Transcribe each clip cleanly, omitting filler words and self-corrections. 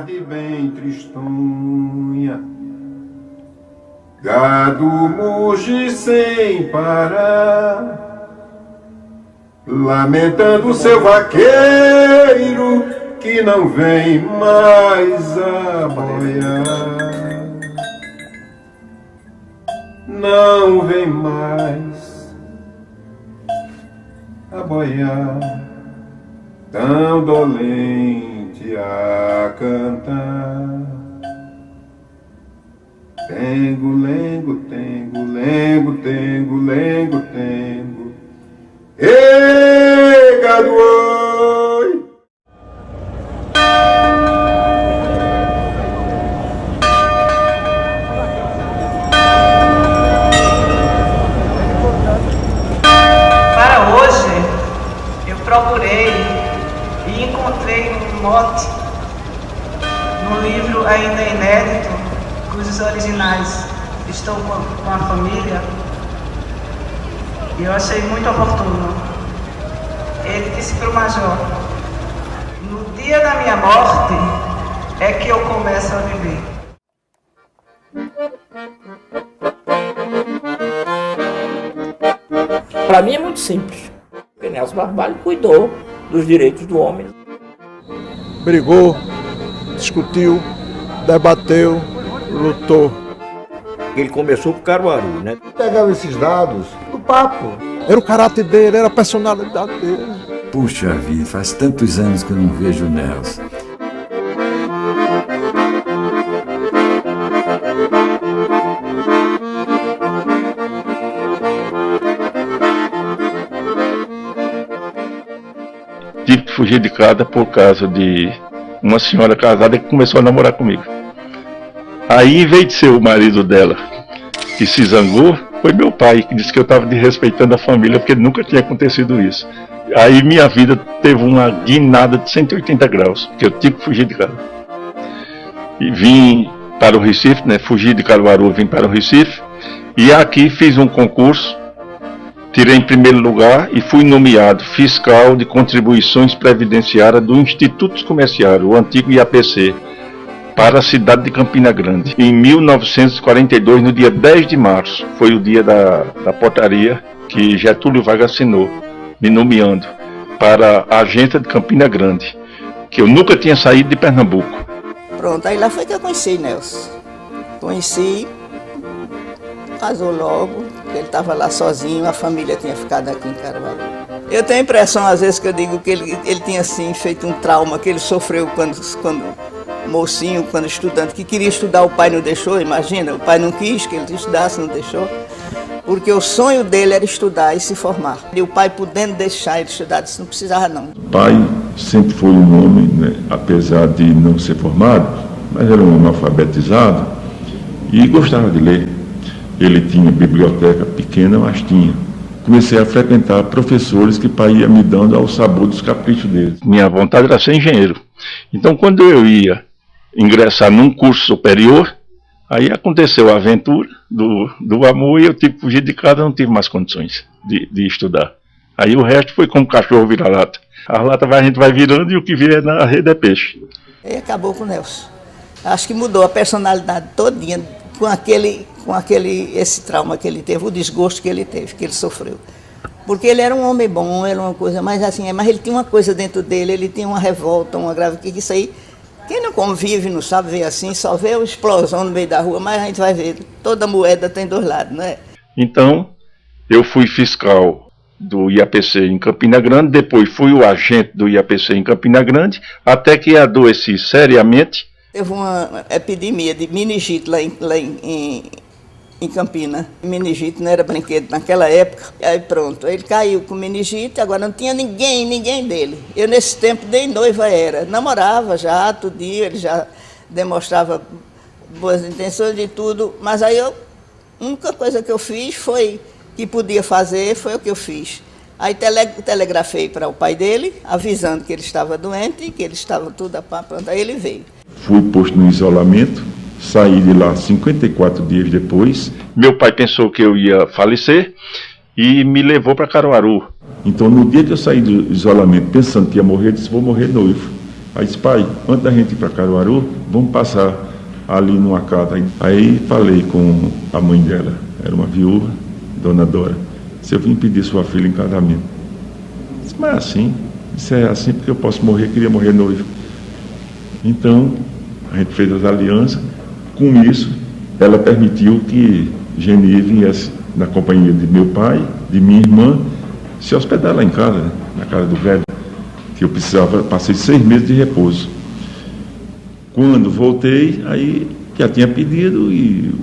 tarde bem tristonha, gado muge sem parar, lamentando seu vaqueiro que não vem mais a boiar. Não vem mais a boiar, tão dolente a cantar. Tengo, lengo, tengo, lengo, tengo, lengo, tengo. Ei, gado, oi! Para hoje, eu procurei e encontrei um mote no livro ainda inédito, cujos originais estão com a família, e eu achei muito oportuno. Ele disse para o Major: no dia da minha morte é que eu começo a viver. Para mim é muito simples. Porque Nelson Barbalho cuidou dos direitos do homem. Brigou, discutiu, debateu, lutou. Ele começou com Caruaru, né? Pegava esses dados do papo. Era o caráter dele, era a personalidade dele. Puxa vida, faz tantos anos que eu não vejo o Nelson. Tive que fugir de casa por causa de uma senhora casada que começou a namorar comigo. Aí, em vez de ser o marido dela que se zangou, foi meu pai que disse que eu estava desrespeitando a família porque nunca tinha acontecido isso. Aí minha vida teve uma guinada de 180 graus, porque eu tive que fugir de casa. E vim para o Recife, né? Fugi de Caruaru, vim para o Recife. E aqui fiz um concurso, tirei em primeiro lugar e fui nomeado fiscal de contribuições previdenciárias do Instituto Comerciário, o antigo IAPC, para a cidade de Campina Grande. Em 1942, no dia 10 de março, foi o dia da portaria que Getúlio Vargas assinou, me nomeando para a agência de Campina Grande, que eu nunca tinha saído de Pernambuco. Pronto, aí lá foi que eu conheci Nelson. Conheci, casou logo, ele estava lá sozinho, a família tinha ficado aqui em Caruaru. Eu tenho a impressão, às vezes, que eu digo que ele tinha assim, feito um trauma que ele sofreu quando mocinho, quando estudante, que queria estudar, o pai não deixou, imagina, o pai não quis que ele estudasse, não deixou, porque o sonho dele era estudar e se formar. E o pai, podendo deixar ele estudar, disse: não precisava não. O pai sempre foi um homem, né, apesar de não ser formado, mas era um homem alfabetizado e gostava de ler. Ele tinha biblioteca pequena, mas tinha. Comecei a frequentar professores que o pai ia me dando ao sabor dos caprichos deles. Minha vontade era ser engenheiro. Então, quando eu ia ingressar num curso superior, aí aconteceu a aventura do amor e eu tive que fugir de casa, não tive mais condições de estudar. Aí o resto foi como cachorro vira-lata. A lata a gente vai virando e o que vier na rede é peixe. E acabou com o Nelson. Acho que mudou a personalidade todinha com esse trauma que ele teve, o desgosto que ele teve, que ele sofreu. Porque ele era um homem bom, era uma coisa, mas assim, mas ele tinha uma coisa dentro dele, ele tinha uma revolta, uma grave, que isso aí, quem não convive, não sabe ver assim, só vê a explosão no meio da rua, mas a gente vai ver, toda moeda tem dois lados, não é? Então, eu fui fiscal do IAPC em Campina Grande, depois fui o agente do IAPC em Campina Grande, até que adoeci seriamente. Teve uma epidemia de meningite lá em Campina. Meningite não era brinquedo naquela época. Aí pronto, ele caiu com meningite, agora não tinha ninguém dele. Eu nesse tempo nem noiva era, namorava já, todo dia, ele já demonstrava boas intenções de tudo, mas aí a única coisa que eu fiz foi, que podia fazer, foi o que eu fiz. Aí telegrafei para o pai dele, avisando que ele estava doente, que ele estava tudo pronto, aí ele veio. Fui posto no isolamento, saí de lá 54 dias depois. Meu pai pensou que eu ia falecer e me levou para Caruaru. Então, no dia que eu saí do isolamento, pensando que ia morrer, eu disse: vou morrer noivo. Aí disse, pai, antes da gente ir para Caruaru, vamos passar ali numa casa. Aí falei com a mãe dela, era uma viúva, Dona Dora, se eu vim pedir sua filha em casamento. Disse, mas assim, isso é assim porque eu posso morrer, queria morrer noivo. Então, a gente fez as alianças. Com isso, ela permitiu que Geni viesse na companhia de meu pai, de minha irmã, se hospedar lá em casa, né? Na casa do velho, que eu precisava, passei 6 meses de repouso. Quando voltei, aí já tinha pedido e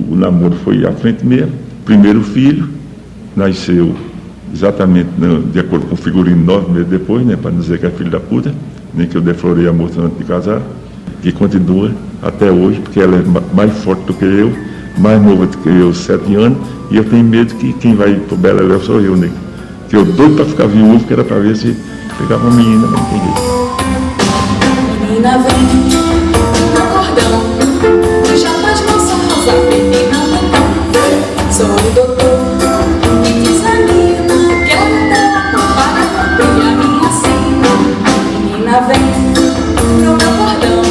o namoro foi à frente mesmo. Primeiro filho, nasceu exatamente de acordo com o figurino 9 meses depois, né? Para não dizer que é filho da puta, nem que eu deflorei a moça antes de casar, que continua até hoje, porque ela é mais forte do que eu, mais nova do que eu, 7 anos, e eu tenho medo que quem vai pro Bela Léu sou eu, né? Que eu doido para ficar viúvo, que era para ver se pegava uma menina, não tem jeito. Menina vem no cordão, que já faz moça rosa, menina não. Sou o doutor, que desanima, quero dar para cumprir a minha sina. Menina vem no meu cordão,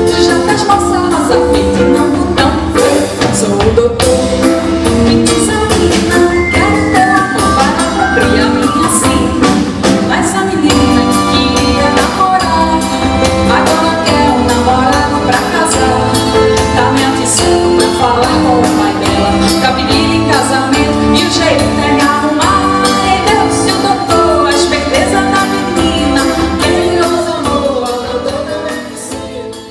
que já faz moça rosa, menina não. Sou o doutor, que desanima, quero dar para cumprir a minha sina. Mas a menina que ia namorar, agora quer um namorado pra casar. Tá me atiçando pra falar com o pai dela, pra pedir em casamento e o jeito é me arrumar. Ei Deus, se o doutor, a esperteza da menina, quem os amou, a doutora medicina.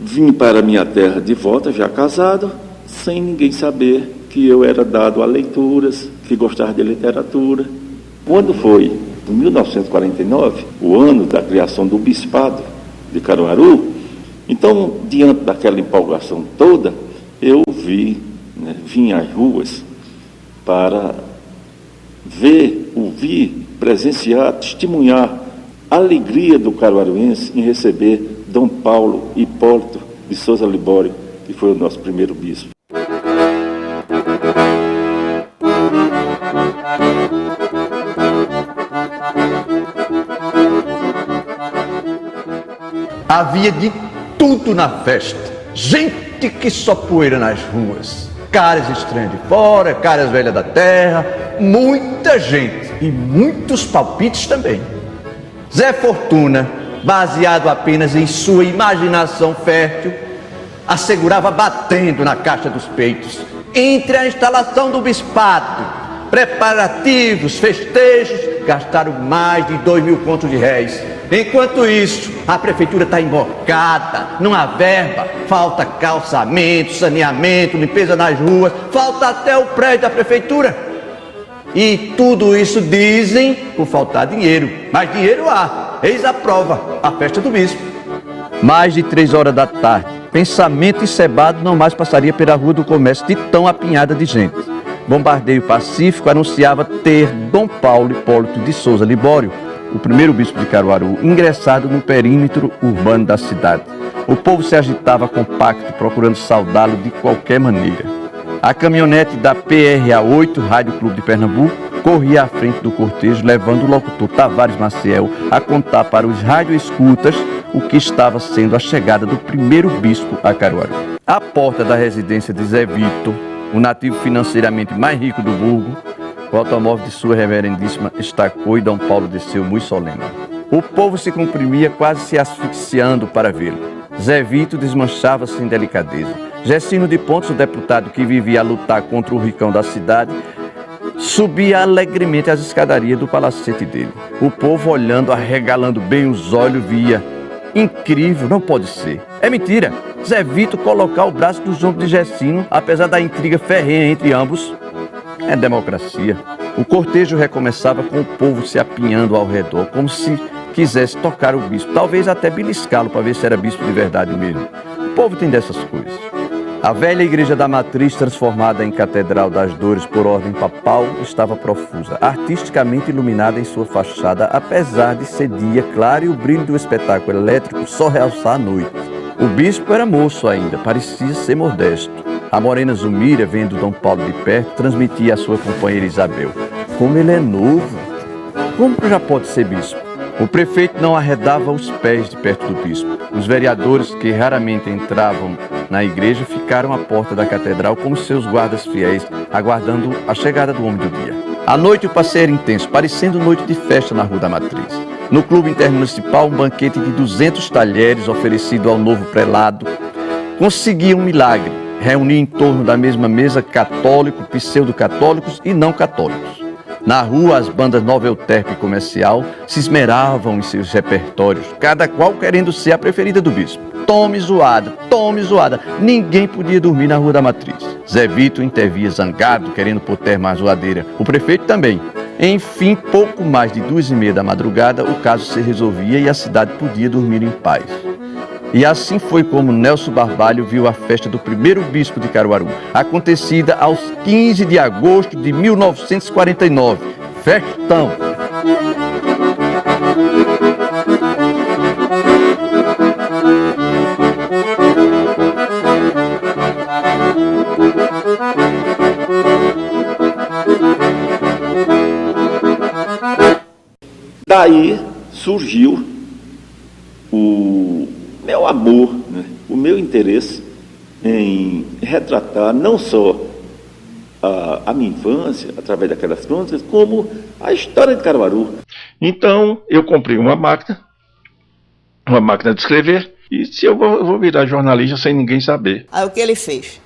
Vim para minha terra de volta, já casado, sem ninguém saber que eu era dado a leituras, que gostava de literatura. Quando foi em 1949, o ano da criação do Bispado de Caruaru, então, diante daquela empolgação toda, eu vim às ruas para ver, ouvir, presenciar, testemunhar a alegria do caruaruense em receber Dom Paulo Hipólito de Souza Libório, que foi o nosso primeiro bispo. Havia de tudo na festa. Gente que só poeira nas ruas. Caras estranhas de fora, caras velhas da terra. Muita gente e muitos palpites também. Zé Fortuna, baseado apenas em sua imaginação fértil, assegurava batendo na caixa dos peitos. Entre a instalação do bispado, preparativos, festejos, gastaram mais de 2.000 contos de réis. Enquanto isso, a prefeitura está embocada, não há verba, falta calçamento, saneamento, limpeza nas ruas, falta até o prédio da prefeitura. E tudo isso dizem por faltar dinheiro, mas dinheiro há, eis a prova, a festa do bispo. Mais de 3 horas da tarde, pensamento encebado não mais passaria pela Rua do Comércio de tão apinhada de gente. Bombardeio Pacífico anunciava ter Dom Paulo Hipólito de Souza Libório, o primeiro bispo de Caruaru, ingressado no perímetro urbano da cidade. O povo se agitava compacto, procurando saudá-lo de qualquer maneira. A caminhonete da PRA 8, Rádio Clube de Pernambuco, corria à frente do cortejo, levando o locutor Tavares Maciel a contar para os radioescutas o que estava sendo a chegada do primeiro bispo a Caruaru. À porta da residência de Zé Vitor, o nativo financeiramente mais rico do burgo, o automóvel de sua reverendíssima estacou e Dom Paulo desceu muito solene. O povo se comprimia, quase se asfixiando para vê-lo. Zé Vito desmanchava-se em delicadeza. Gessino de Pontes, o deputado que vivia a lutar contra o ricão da cidade, subia alegremente as escadarias do palacete dele. O povo, olhando, arregalando bem os olhos, via. Incrível, não pode ser. É mentira. Zé Vito colocar o braço dos ombros de Gessino, apesar da intriga ferrenha entre ambos. É democracia. O cortejo recomeçava com o povo se apinhando ao redor, como se quisesse tocar o bispo, talvez até beliscá-lo para ver se era bispo de verdade mesmo. O povo tem dessas coisas. A velha igreja da Matriz, transformada em Catedral das Dores por ordem papal, estava profusa, artisticamente iluminada em sua fachada, apesar de ser dia claro e o brilho do espetáculo elétrico só realçar a noite. O bispo era moço ainda, parecia ser modesto. A morena Zumira, vendo Dom Paulo de perto, transmitia à sua companheira Isabel: como ele é novo! Como já pode ser bispo? O prefeito não arredava os pés de perto do bispo. Os vereadores, que raramente entravam na igreja, ficaram à porta da catedral como seus guardas fiéis, aguardando a chegada do homem do dia. À noite o passeio era intenso, parecendo noite de festa na Rua da Matriz. No clube intermunicipal, um banquete de 200 talheres oferecido ao novo prelado conseguia um milagre: reunir em torno da mesma mesa católicos, pseudo-católicos e não católicos. Na rua, as bandas Nova Euterpe e Comercial se esmeravam em seus repertórios, cada qual querendo ser a preferida do bispo. Tome zoada, ninguém podia dormir na Rua da Matriz. Zé Vito intervia zangado, querendo pôr termo à zoadeira. O prefeito também. Enfim, pouco mais de 2h30 da madrugada, o caso se resolvia e a cidade podia dormir em paz. E assim foi como Nelson Barbalho viu a festa do primeiro bispo de Caruaru, acontecida aos 15 de agosto de 1949. Festão! Daí surgiu o meu amor, né? O meu interesse em retratar não só a minha infância, através daquelas crônicas, como a história de Caruaru. Então, eu comprei uma máquina de escrever, e se eu vou virar jornalista sem ninguém saber. Aí o que ele fez?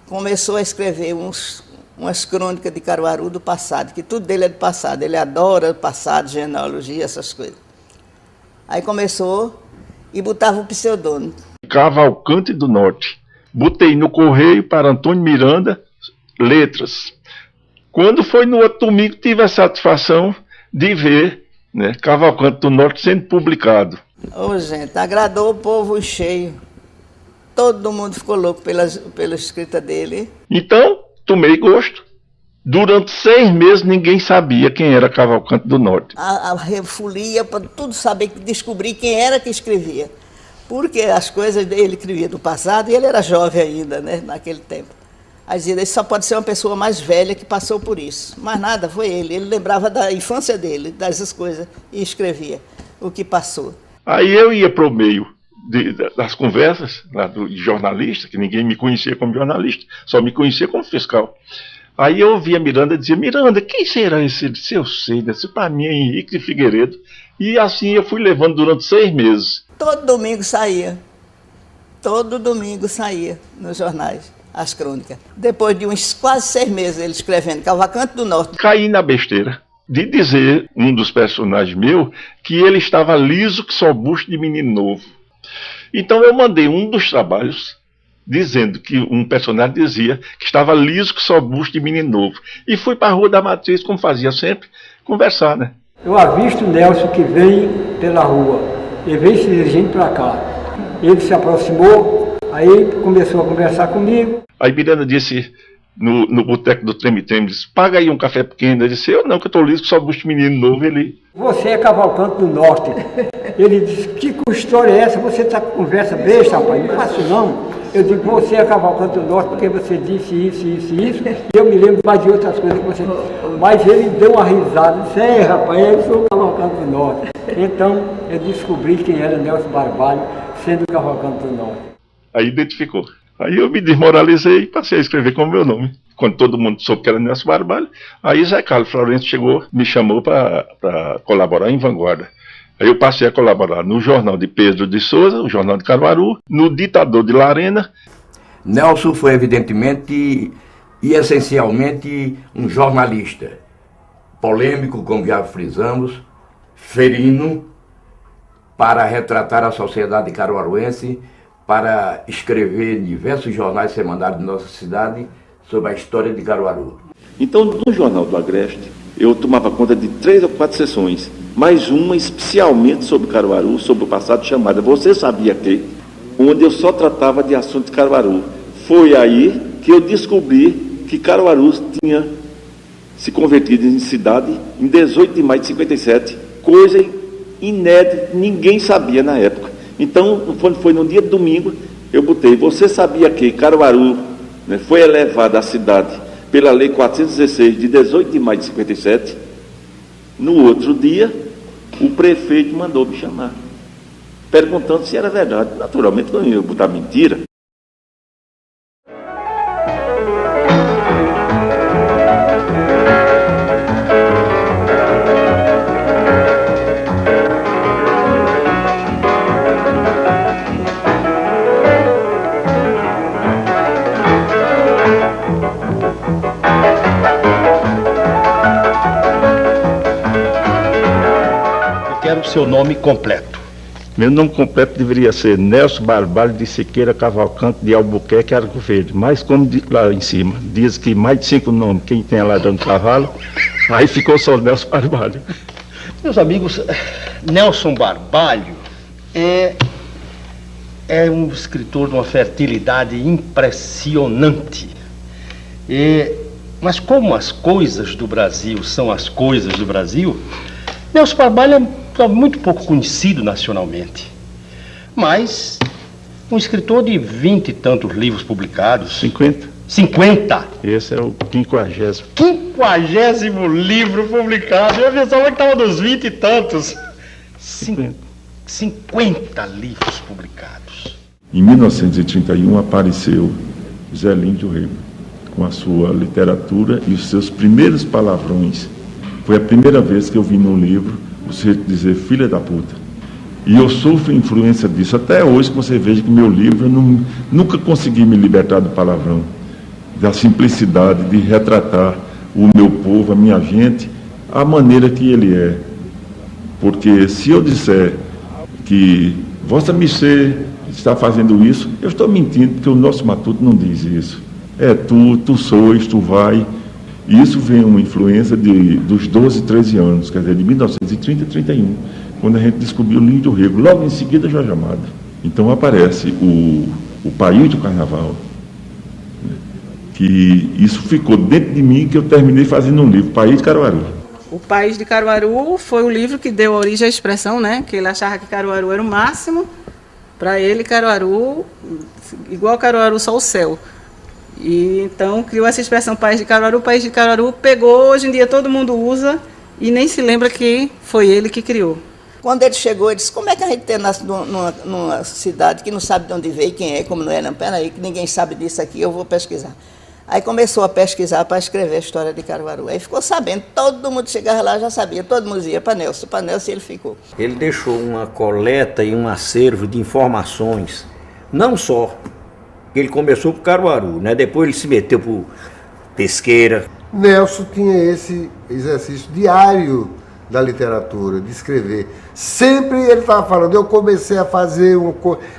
Começou a escrever umas crônicas de Caruaru do passado, que tudo dele é do passado, ele adora o passado, genealogia, essas coisas. Aí começou e botava o pseudônimo. Cavalcante do Norte. Botei no correio para Antônio Miranda, letras. Quando foi no outro domingo, tive a satisfação de ver, né, Cavalcante do Norte sendo publicado. Ô, gente, agradou o povo em cheio. Todo mundo ficou louco pela escrita dele. Então, tomei gosto. Durante 6 meses, ninguém sabia quem era Cavalcante do Norte. A refolia para tudo saber, descobrir quem era que escrevia. Porque as coisas dele escrevia do passado, e ele era jovem ainda, né, naquele tempo. Aí dizia, ele só pode ser uma pessoa mais velha que passou por isso. Mas nada, foi ele. Ele lembrava da infância dele, dessas coisas, e escrevia o que passou. Aí eu ia para o meio das conversas lá de jornalista, que ninguém me conhecia como jornalista, só me conhecia como fiscal. Aí eu ouvia Miranda e dizia, Miranda, quem será esse? Eu sei, esse para mim é Henrique de Figueiredo. E assim eu fui levando durante 6 meses. Todo domingo saía nos jornais as crônicas. Depois de uns quase 6 meses ele escrevendo Cavalcante do Norte. Caí na besteira de dizer, um dos personagens meu, que ele estava liso que só busto de menino novo. Então eu mandei um dos trabalhos dizendo que um personagem dizia que estava liso que só busto de menino novo. E fui para a Rua da Matriz, como fazia sempre, conversar, né? Eu avisto o Nelson que vem pela rua. Ele vem se dirigindo para cá. Ele se aproximou, aí começou a conversar comigo. Aí Miranda disse, no boteco do Treme-Treme, disse, paga aí um café pequeno. Ele disse, eu não, que eu estou liso que só busto de menino novo. Ele... Você é Cavalcante do Norte. Ele disse, que história é essa? Você está com conversa besta, rapaz? Não faço não. Eu digo, você é Cavalcante do Norte porque você disse isso. E eu me lembro mais de outras coisas que você... Mas ele deu uma risada. Disse, rapaz, eu sou Cavalcante do Norte. Então, eu descobri quem era Nelson Barbalho, sendo Cavalcante do Norte. Aí identificou. Aí eu me desmoralizei e passei a escrever com o meu nome. Quando todo mundo soube que era Nelson Barbalho, aí Zé Carlos Florencio chegou, me chamou para colaborar em Vanguarda. Aí eu passei a colaborar no Jornal de Pedro de Souza, o Jornal de Caruaru, no Ditador de Larena. Nelson foi evidentemente e essencialmente um jornalista, polêmico, como já frisamos, ferino, para retratar a sociedade caruaruense, para escrever em diversos jornais semanários de nossa cidade sobre a história de Caruaru. Então, no Jornal do Agreste, eu tomava conta de 3 ou 4 sessões, mais uma especialmente sobre Caruaru, sobre o passado, chamada Você Sabia Que?, onde eu só tratava de assuntos de Caruaru. Foi aí que eu descobri que Caruaru tinha se convertido em cidade em 18 de maio de 57, coisa inédita, ninguém sabia na época. Então, quando foi no dia de domingo, eu botei, você sabia que Caruaru, né, foi elevada à cidade pela Lei 416 de 18 de maio de 57, no outro dia, o prefeito mandou me chamar, perguntando se era verdade. Naturalmente não ia botar mentira. O seu nome completo. Meu nome completo deveria ser Nelson Barbalho de Siqueira Cavalcante de Albuquerque, Arco Verde. Mas como lá em cima diz que mais de 5 nomes, quem tem lá dando cavalo, aí ficou só Nelson Barbalho. Meus amigos, Nelson Barbalho é um escritor de uma fertilidade impressionante. Mas como as coisas do Brasil são as coisas do Brasil, Nelson Barbalho é muito pouco conhecido nacionalmente, mas um escritor de 20 e tantos livros publicados. 50. 50? Esse é o 50º. 50º livro publicado. Eu pensava que estava dos 20 e tantos. 50 livros publicados. Em 1931 apareceu Zé Lins do Rego, com a sua literatura e os seus primeiros palavrões. Foi a primeira vez que eu vi num livro você dizer filha da puta. E eu sofro influência disso. Até hoje que você veja que meu livro, eu nunca consegui me libertar do palavrão, da simplicidade de retratar o meu povo, a minha gente, a maneira que ele é. Porque se eu disser que Vossa Missê está fazendo isso, eu estou mentindo, porque o nosso matuto não diz isso. É tu sois, tu vai. E isso vem uma influência dos 12, 13 anos, quer dizer, de 1930 e 31, quando a gente descobriu o Lins do Rego, logo em seguida Jorge Amado. Então aparece o País do Carnaval, né, que isso ficou dentro de mim, que eu terminei fazendo um livro, País de Caruaru. O País de Caruaru foi o livro que deu origem à expressão, né, que ele achava que Caruaru era o máximo, para ele Caruaru, igual Caruaru, só o céu. E então criou essa expressão País de Caruaru. O País de Caruaru pegou, hoje em dia todo mundo usa e nem se lembra que foi ele que criou. Quando ele chegou, ele disse, como é que a gente tem numa cidade que não sabe de onde veio, quem é, como não é, não, peraí, que ninguém sabe disso aqui, eu vou pesquisar. Aí começou a pesquisar para escrever a história de Caruaru. Aí ficou sabendo, todo mundo chegava lá, já sabia, todo mundo ia para Nelson ele ficou. Ele deixou uma coleta e um acervo de informações, não só ele começou por Caruaru, né? Depois ele se meteu por Pesqueira. Nelson tinha esse exercício diário da literatura, de escrever. Sempre ele estava falando, eu comecei a fazer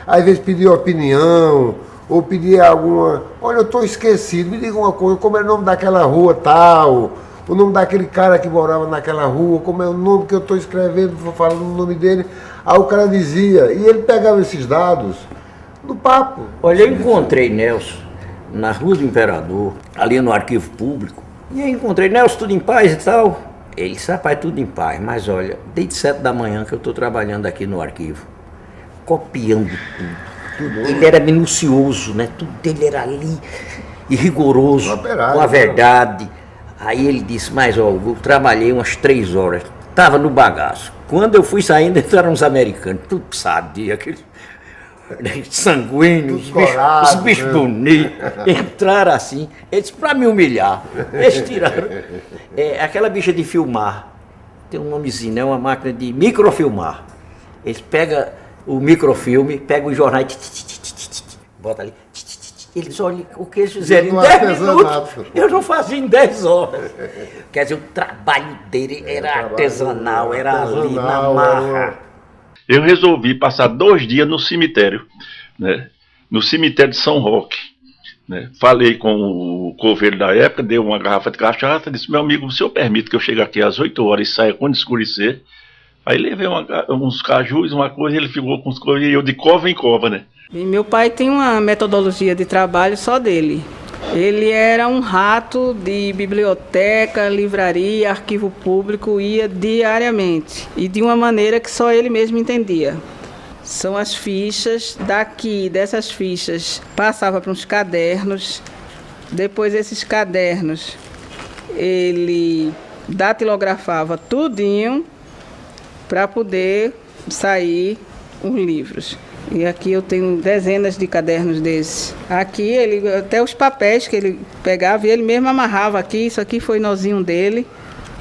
às vezes pedir opinião, ou pedir alguma, olha, eu estou esquecido, me diga uma coisa, como é o nome daquela rua tal, o nome daquele cara que morava naquela rua, como é o nome que eu estou escrevendo, falando o nome dele. Aí o cara dizia, e ele pegava esses dados do papo. Olha, eu encontrei Nelson na Rua do Imperador, ali no Arquivo Público, e eu encontrei Nelson, tudo em paz e tal. Ele disse, rapaz, tudo em paz, mas olha, desde 7 da manhã que eu estou trabalhando aqui no arquivo, copiando tudo. Ele era minucioso, né? Tudo dele era ali, e rigoroso, com a verdade. Aí ele disse, mas ó, eu trabalhei umas 3 horas, estava no bagaço. Quando eu fui saindo, entraram uns americanos, tudo sadio, aqueles sanguíneos, os bichos bonitos, entraram assim, eles para me humilhar, eles tiraram aquela bicha de filmar, tem um nomezinho, né? Uma máquina de microfilmar. Eles pegam o microfilme, pegam os jornais, bota ali, eles olham o que eles fizeram em 10 minutos, eu não fazia em 10 horas. Quer dizer, o trabalho dele era artesanal, era ali na marra. Eu resolvi passar 2 dias no cemitério, né? No cemitério de São Roque, né? Falei com o coveiro da época, dei uma garrafa de cachaça, disse, meu amigo, o senhor permite que eu chegue aqui às 8 horas e saia quando escurecer? Aí levei uns cajus, uma coisa, ele ficou com os coisas, e eu de cova em cova, né? E meu pai tem uma metodologia de trabalho só dele. Ele era um rato de biblioteca, livraria, arquivo público, ia diariamente. E de uma maneira que só ele mesmo entendia. São as fichas, dessas fichas, passava para uns cadernos. Depois esses cadernos, ele datilografava tudinho para poder sair os livros. E aqui eu tenho dezenas de cadernos desses. Aqui, até os papéis que ele pegava e ele mesmo amarrava aqui. Isso aqui foi nozinho dele.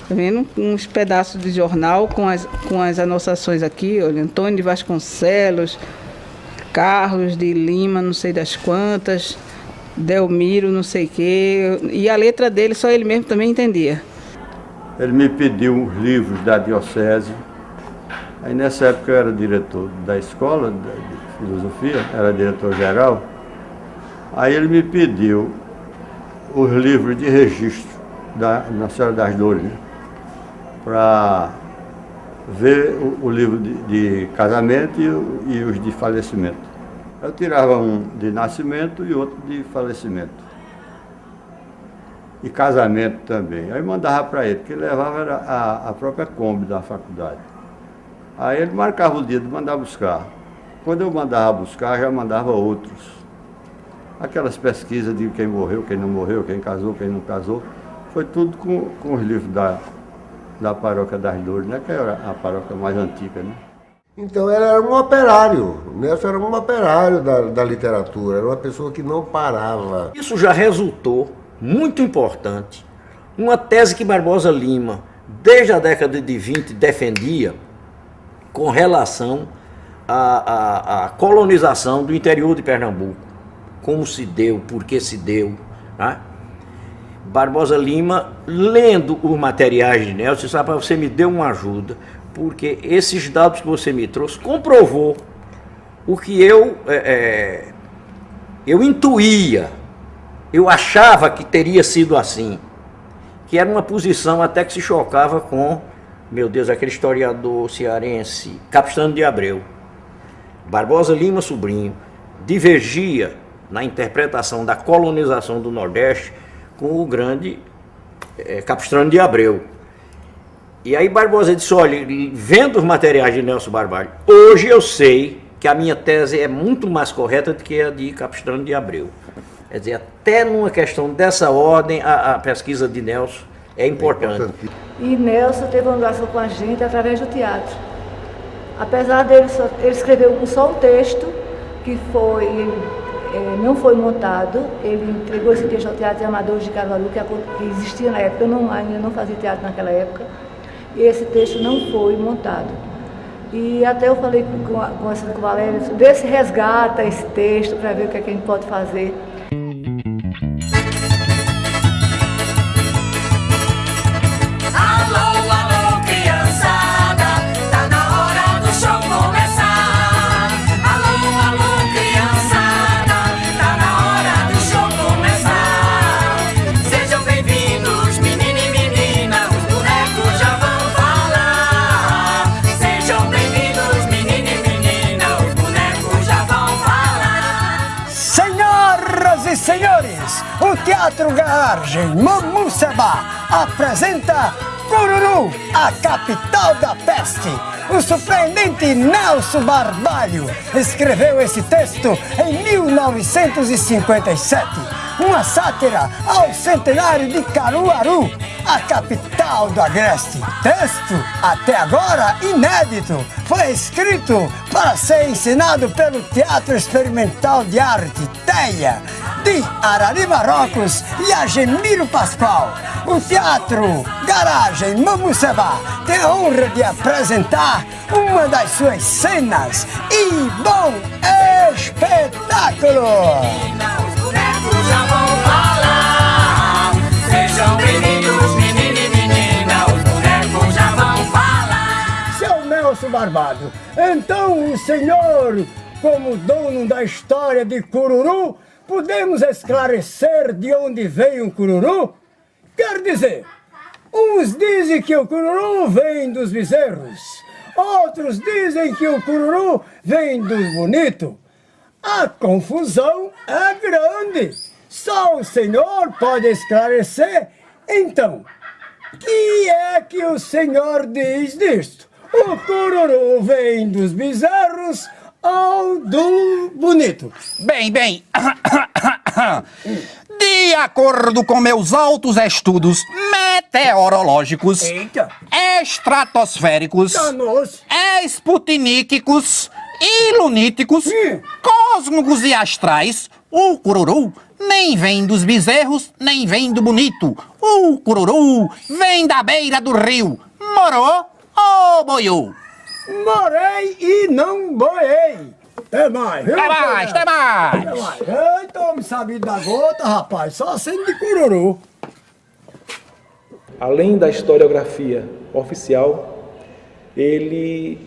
Tá vendo? Uns pedaços de jornal com as anotações aqui. Olha, Antônio de Vasconcelos, Carlos de Lima, não sei das quantas, Delmiro, não sei o quê. E a letra dele, só ele mesmo também entendia. Ele me pediu os livros da diocese. Aí nessa época eu era diretor da escola de filosofia, era diretor-geral. Aí ele me pediu os livros de registro da Nossa Senhora das Dores, né? Para ver o livro de casamento e os de falecimento. Eu tirava um de nascimento e outro de falecimento. E casamento também. Aí mandava para ele, que ele levava era a própria Kombi da faculdade. Aí ele marcava o dia de mandar buscar. Quando eu mandava buscar, já mandava outros. Aquelas pesquisas de quem morreu, quem não morreu, quem casou, quem não casou. Foi tudo com os livros da Paróquia das Dores, né? Que era a paróquia mais antiga, né? Então ele era um operário, Nelson era um operário da literatura, era uma pessoa que não parava. Isso já resultou, muito importante, uma tese que Barbosa Lima, desde a década de 20, defendia com relação à colonização do interior de Pernambuco. Como se deu, por que se deu, né? Barbosa Lima, lendo os materiais de Nelson, sabe, você me deu uma ajuda, porque esses dados que você me trouxe comprovou o que eu intuía, eu achava que teria sido assim, que era uma posição até que se chocava com, meu Deus, aquele historiador cearense, Capistrano de Abreu. Barbosa Lima Sobrinho divergia na interpretação da colonização do Nordeste com o grande Capistrano de Abreu. E aí Barbosa disse, olha, vendo os materiais de Nelson Barbalho, hoje eu sei que a minha tese é muito mais correta do que a de Capistrano de Abreu. Quer dizer, até numa questão dessa ordem, a pesquisa de Nelson é importante. E Nelson teve uma ligação com a gente através do teatro. Apesar dele, ele escreveu só um texto que não foi montado, ele entregou esse texto ao Teatro de Amadores de Caruaru, que existia na época, eu ainda não fazia teatro naquela época, e esse texto não foi montado. E até eu falei com o Valério, vê se resgata esse texto para ver o que a gente pode fazer. Senhores, o Teatro Garagem Mamuceba apresenta Cururu, a capital da peste. O surpreendente Nelson Barbalho escreveu esse texto em 1957, uma sátira ao centenário de Caruaru, a capital do Agreste. Texto, até agora inédito, foi escrito para ser ensinado pelo Teatro Experimental de Arte, TEIA, de Arari Marrocos e Agemiro Pascoal. O Teatro Garagem Mamuceba tem a honra de apresentar uma das suas cenas e bom espetáculo! Os bonecos já vão falar. Sejam bem-vindos, menino e menina, os bonecos já vão falar. Seu Nelson Barbalho, então o senhor, como dono da história de Cururu, podemos esclarecer de onde veio o cururu? Quer dizer, uns dizem que o cururu vem dos bezerros, outros dizem que o cururu vem dos bonitos. A confusão é grande. Só o senhor pode esclarecer. Então, que é que o senhor diz disto? O cururu vem dos bezerros ou do bonito? Bem, de acordo com meus altos estudos meteorológicos, estratosféricos, esputiníquicos, iluníticos, cósmicos e astrais, o cururu nem vem dos bezerros, nem vem do bonito. O cururu vem da beira do rio. Morou ou boiou? Morei e não boiei. Até mais, viu? Até mais, até mais. Até mais. Eita, homem sabido da gota, rapaz. Só sendo de cururu. Além da historiografia oficial, ele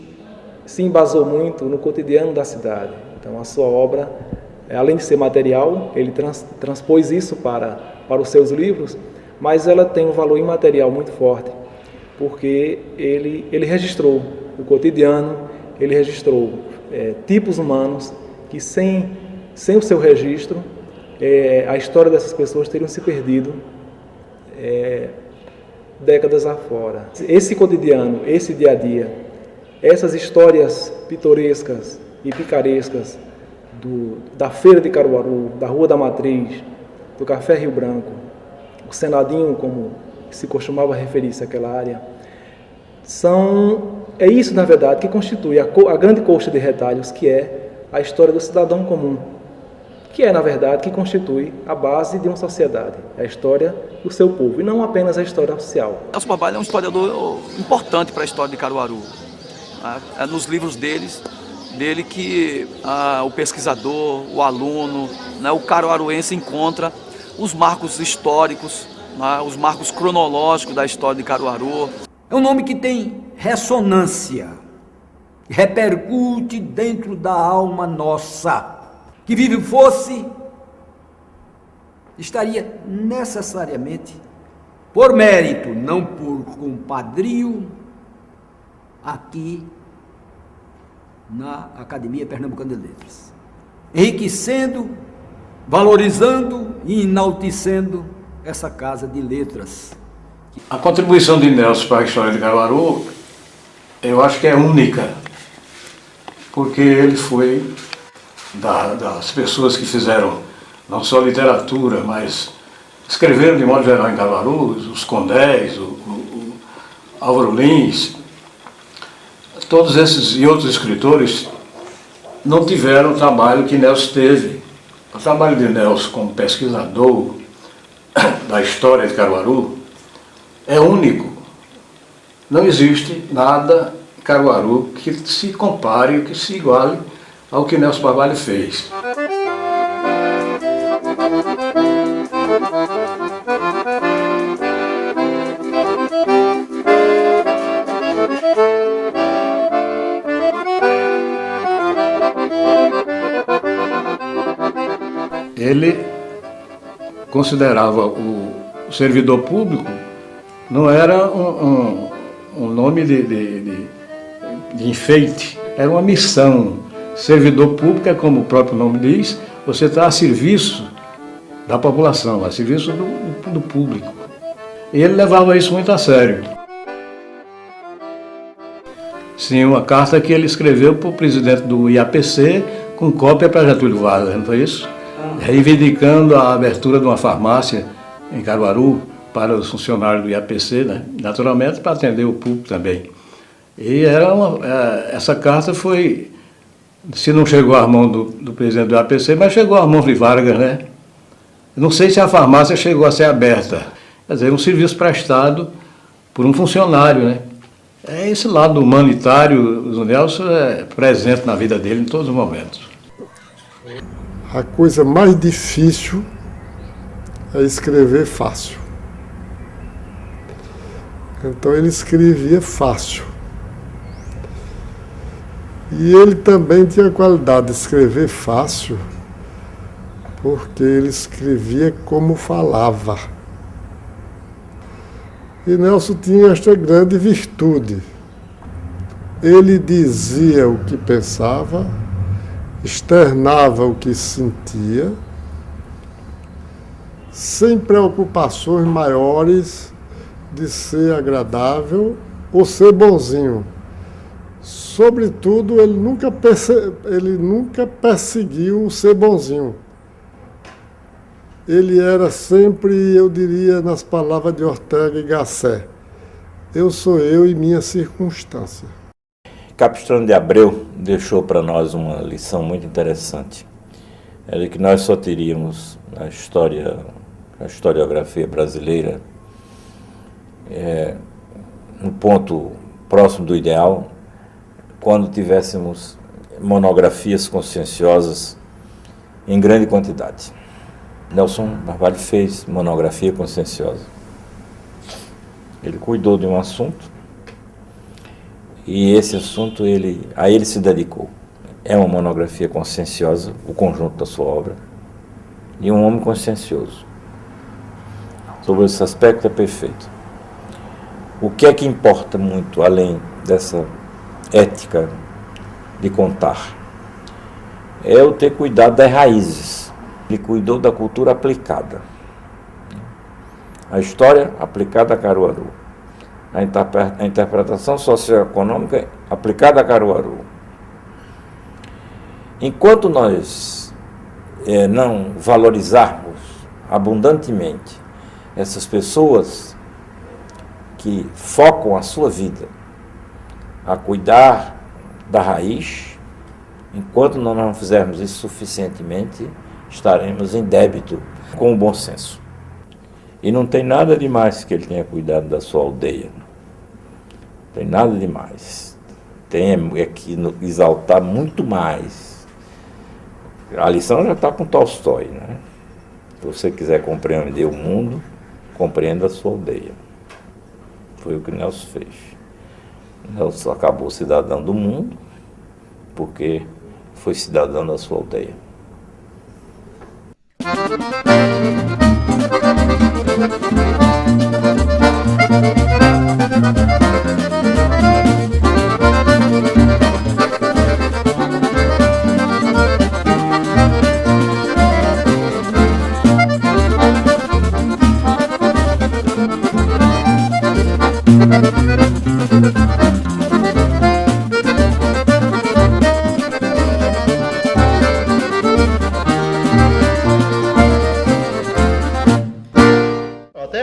se embasou muito no cotidiano da cidade. Então, a sua obra, além de ser material, ele transpôs isso para os seus livros, mas ela tem um valor imaterial muito forte, porque ele registrou o cotidiano, ele registrou tipos humanos que, sem o seu registro, a história dessas pessoas teriam se perdido décadas afora. Esse cotidiano, esse dia a dia, essas histórias pitorescas e picarescas da Feira de Caruaru, da Rua da Matriz, do Café Rio Branco, o Senadinho, como se costumava referir-se àquela área, é isso, na verdade, que constitui a grande coxa de retalhos, que é a história do cidadão comum, que é, na verdade, que constitui a base de uma sociedade, a história do seu povo, e não apenas a história oficial. Nelson Barbalho é um historiador importante para a história de Caruaru. É nos livros dele que o pesquisador, o aluno, o caruaruense encontra os marcos históricos, os marcos cronológicos da história de Caruaru. É um nome que tem ressonância, repercute dentro da alma nossa. Que vive fosse, estaria necessariamente, por mérito, não por compadrio, aqui na Academia Pernambucana de Letras, enriquecendo, valorizando e enaltecendo essa casa de letras. A contribuição de Nelson para a história de Caruaru, eu acho que é única, porque ele foi das pessoas que fizeram não só literatura, mas escreveram de modo geral em Caruaru, os Condés, o Álvaro Lins. Todos esses e outros escritores não tiveram o trabalho que Nelson teve. O trabalho de Nelson como pesquisador da história de Caruaru é único. Não existe nada em Caruaru que se compare, que se iguale ao que Nelson Barbalho fez. Ele considerava o servidor público não era um nome de enfeite, era uma missão. Servidor público é, como o próprio nome diz, você está a serviço da população, a serviço do público. E ele levava isso muito a sério. Sim, uma carta que ele escreveu para o presidente do IAPC, com cópia para Getúlio Vargas, não foi isso? Reivindicando a abertura de uma farmácia em Caruaru para os funcionários do IAPC, né? Naturalmente para atender o público também. E essa carta foi, se não chegou às mãos do presidente do IAPC, mas chegou às mãos de Vargas, né? Não sei se a farmácia chegou a ser aberta. Quer dizer, um serviço prestado por um funcionário, né? Esse lado humanitário do Nelson é presente na vida dele em todos os momentos. A coisa mais difícil é escrever fácil. Então ele escrevia fácil. E ele também tinha a qualidade de escrever fácil, porque ele escrevia como falava. E Nelson tinha esta grande virtude. Ele dizia o que pensava, externava o que sentia, sem preocupações maiores de ser agradável ou ser bonzinho. Sobretudo, ele nunca perseguiu ser bonzinho. ele era sempre, eu diria, nas palavras de Ortega y Gasset, eu sou eu e minha circunstância. Capistrano de Abreu deixou para nós uma lição muito interessante. Era que nós só teríamos a historiografia brasileira um ponto próximo do ideal quando tivéssemos monografias conscienciosas em grande quantidade. Nelson Barbalho fez monografia conscienciosa. Ele cuidou de um assunto e esse assunto a ele se dedicou. É uma monografia conscienciosa, o conjunto da sua obra, e um homem consciencioso. Sobre esse aspecto é perfeito. O que é que importa muito, além dessa ética de contar? É eu ter cuidado das raízes. Ele cuidou da cultura aplicada. A história aplicada a Caruaru. A interpretação socioeconômica aplicada a Caruaru. Enquanto nós não valorizarmos abundantemente essas pessoas que focam a sua vida a cuidar da raiz, enquanto nós não fizermos isso suficientemente, estaremos em débito com o bom senso. E não tem nada demais que ele tenha cuidado da sua aldeia. Não tem nada demais. Tem que exaltar muito mais. A lição já está com Tolstói, né? Se você quiser compreender o mundo, compreenda a sua aldeia. Foi o que Nelson fez. Nelson acabou cidadão do mundo porque foi cidadão da sua aldeia.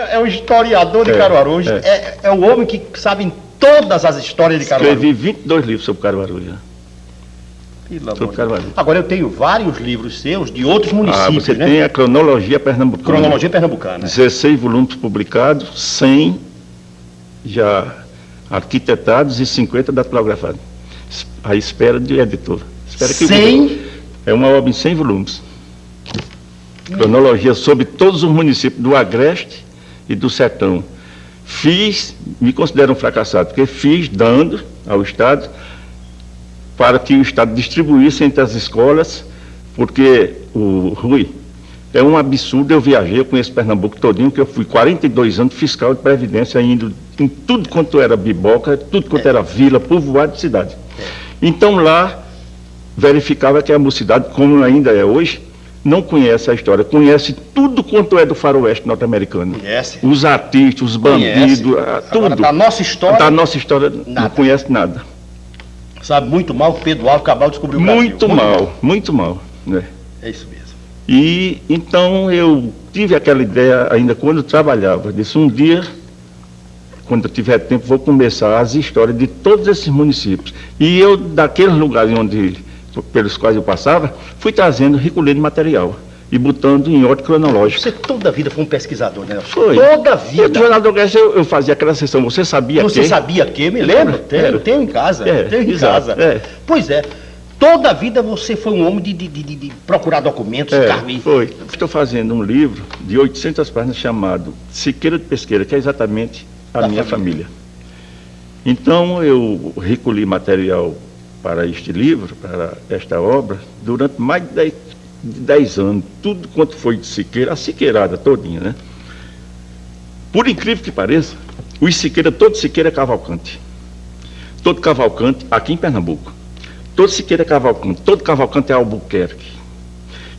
É o historiador de Caruaru, é o homem que sabe todas as histórias de Caruaru. Escrevi 22 livros sobre Caruaru já. Sobre Caruaru. Agora eu tenho vários livros seus de outros municípios, você né? tem a Cronologia Pernambucana. Cronologia Pernambucana. 16 volumes publicados, 100 já arquitetados e 50 datilografados. À espera de editor. Espera que 100? É uma obra em 100 volumes. Cronologia sobre todos os municípios do Agreste e do Sertão. Me considero um fracassado, porque fiz dando ao Estado para que o Estado distribuísse entre as escolas, porque é um absurdo. Eu viajei, eu conheço Pernambuco todinho, que eu fui 42 anos fiscal de Previdência, indo em tudo quanto era biboca, tudo quanto era vila, povoado de cidade. Então lá verificava que a mocidade, como ainda é hoje, não conhece a história, conhece tudo quanto é do faroeste norte-americano. Conhece. Os artistas, os bandidos, tudo. Agora, da nossa história... Da nossa história não conhece nada. Sabe muito mal que Pedro Álvares Cabral descobriu o Brasil. Muito mal. Né? É isso mesmo. E então eu tive aquela ideia ainda quando eu trabalhava. Disse, um dia, quando eu tiver tempo, vou começar as histórias de todos esses municípios. E eu, daqueles lugares pelos quais eu passava, fui trazendo, recolhendo material e botando em ordem cronológica. Você toda a vida foi um pesquisador, né, Nelson? Foi. Toda a vida. No Jornal do Agreste eu fazia aquela sessão, você sabia que? Você sabia que? Me lembro? Tenho em casa. Tenho em casa. Pois é. Toda a vida você foi um homem de procurar documentos, Foi. Estou fazendo um livro de 800 páginas chamado Siqueira de Pesqueira, que é exatamente a minha família. Então eu recolhi material para este livro, para esta obra, durante mais de 10 anos, tudo quanto foi de Siqueira, a Siqueirada todinha, né? Por incrível que pareça, todo Siqueira é Cavalcante. Todo Cavalcante, aqui em Pernambuco. Todo Siqueira é Cavalcante, todo Cavalcante é Albuquerque.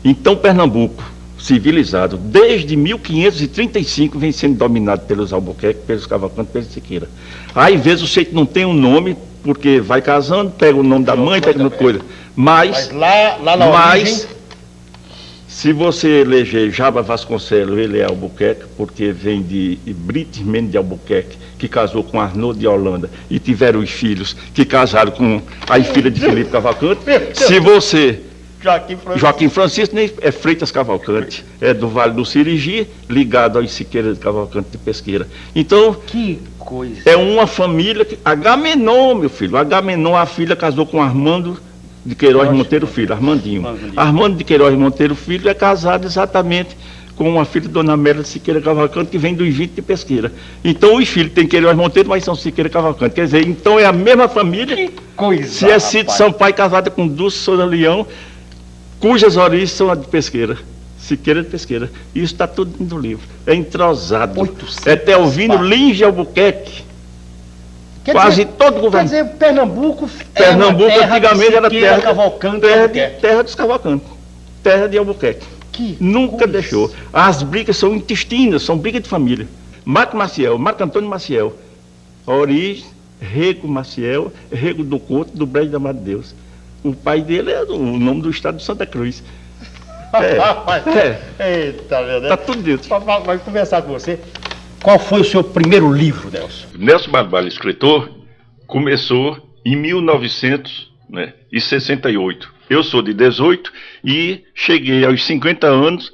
Então Pernambuco, civilizado, desde 1535 vem sendo dominado pelos Albuquerque, pelos Cavalcantes, pelos Siqueira. Aí, às vezes, o jeito não tem um nome, porque vai casando, pega o nome da mãe, pega outra coisa. Mas lá na origem... Se você eleger Jaba Vasconcelos, ele é Albuquerque, porque vem de Brites Mendes de Albuquerque, que casou com Arnaud de Holanda, e tiveram os filhos que casaram com a filha de Felipe Cavalcante. Se você... Joaquim Francisco nem é Freitas Cavalcante, é do Vale do Sirigi, ligado aos Siqueira de Cavalcante de Pesqueira. Então, que coisa. É uma família que... Agamenon, meu filho, Agamenon, a filha casou com Armando de Queiroz Monteiro Filho, Armandinho. Armando de Queiroz Monteiro Filho é casado exatamente com uma filha de Dona Amélia de Siqueira Cavalcante, que vem dos 20 de Pesqueira. Então os filhos têm Queiroz Monteiro, mas são Siqueira Cavalcante. Quer dizer, então é a mesma família. Que coisa, se é Cito Sampaio casada com Dulce Souza Leão, cujas origens são a de Pesqueira. Siqueira de Pesqueira. Isso está tudo no livro. É entrosado. É Telvino Lins de Albuquerque. Quase todo governo. Quer dizer, Pernambuco antigamente era terra Cavalcante, terra dos Cavalcantes. Terra de Albuquerque. Nunca deixou. As brigas são intestinas, são brigas de família. Marco Antônio Maciel. A origem, Rego Maciel, Rego do Couto, do Brejo da Madre de Deus. O pai dele é o nome do estado de Santa Cruz. Eita, meu Deus. Tá tudo dentro. Vai conversar com você. Qual foi o seu primeiro livro, Nelson? Nelson Barbalho, escritor, começou em 1968. Eu sou de 18 e cheguei aos 50 anos,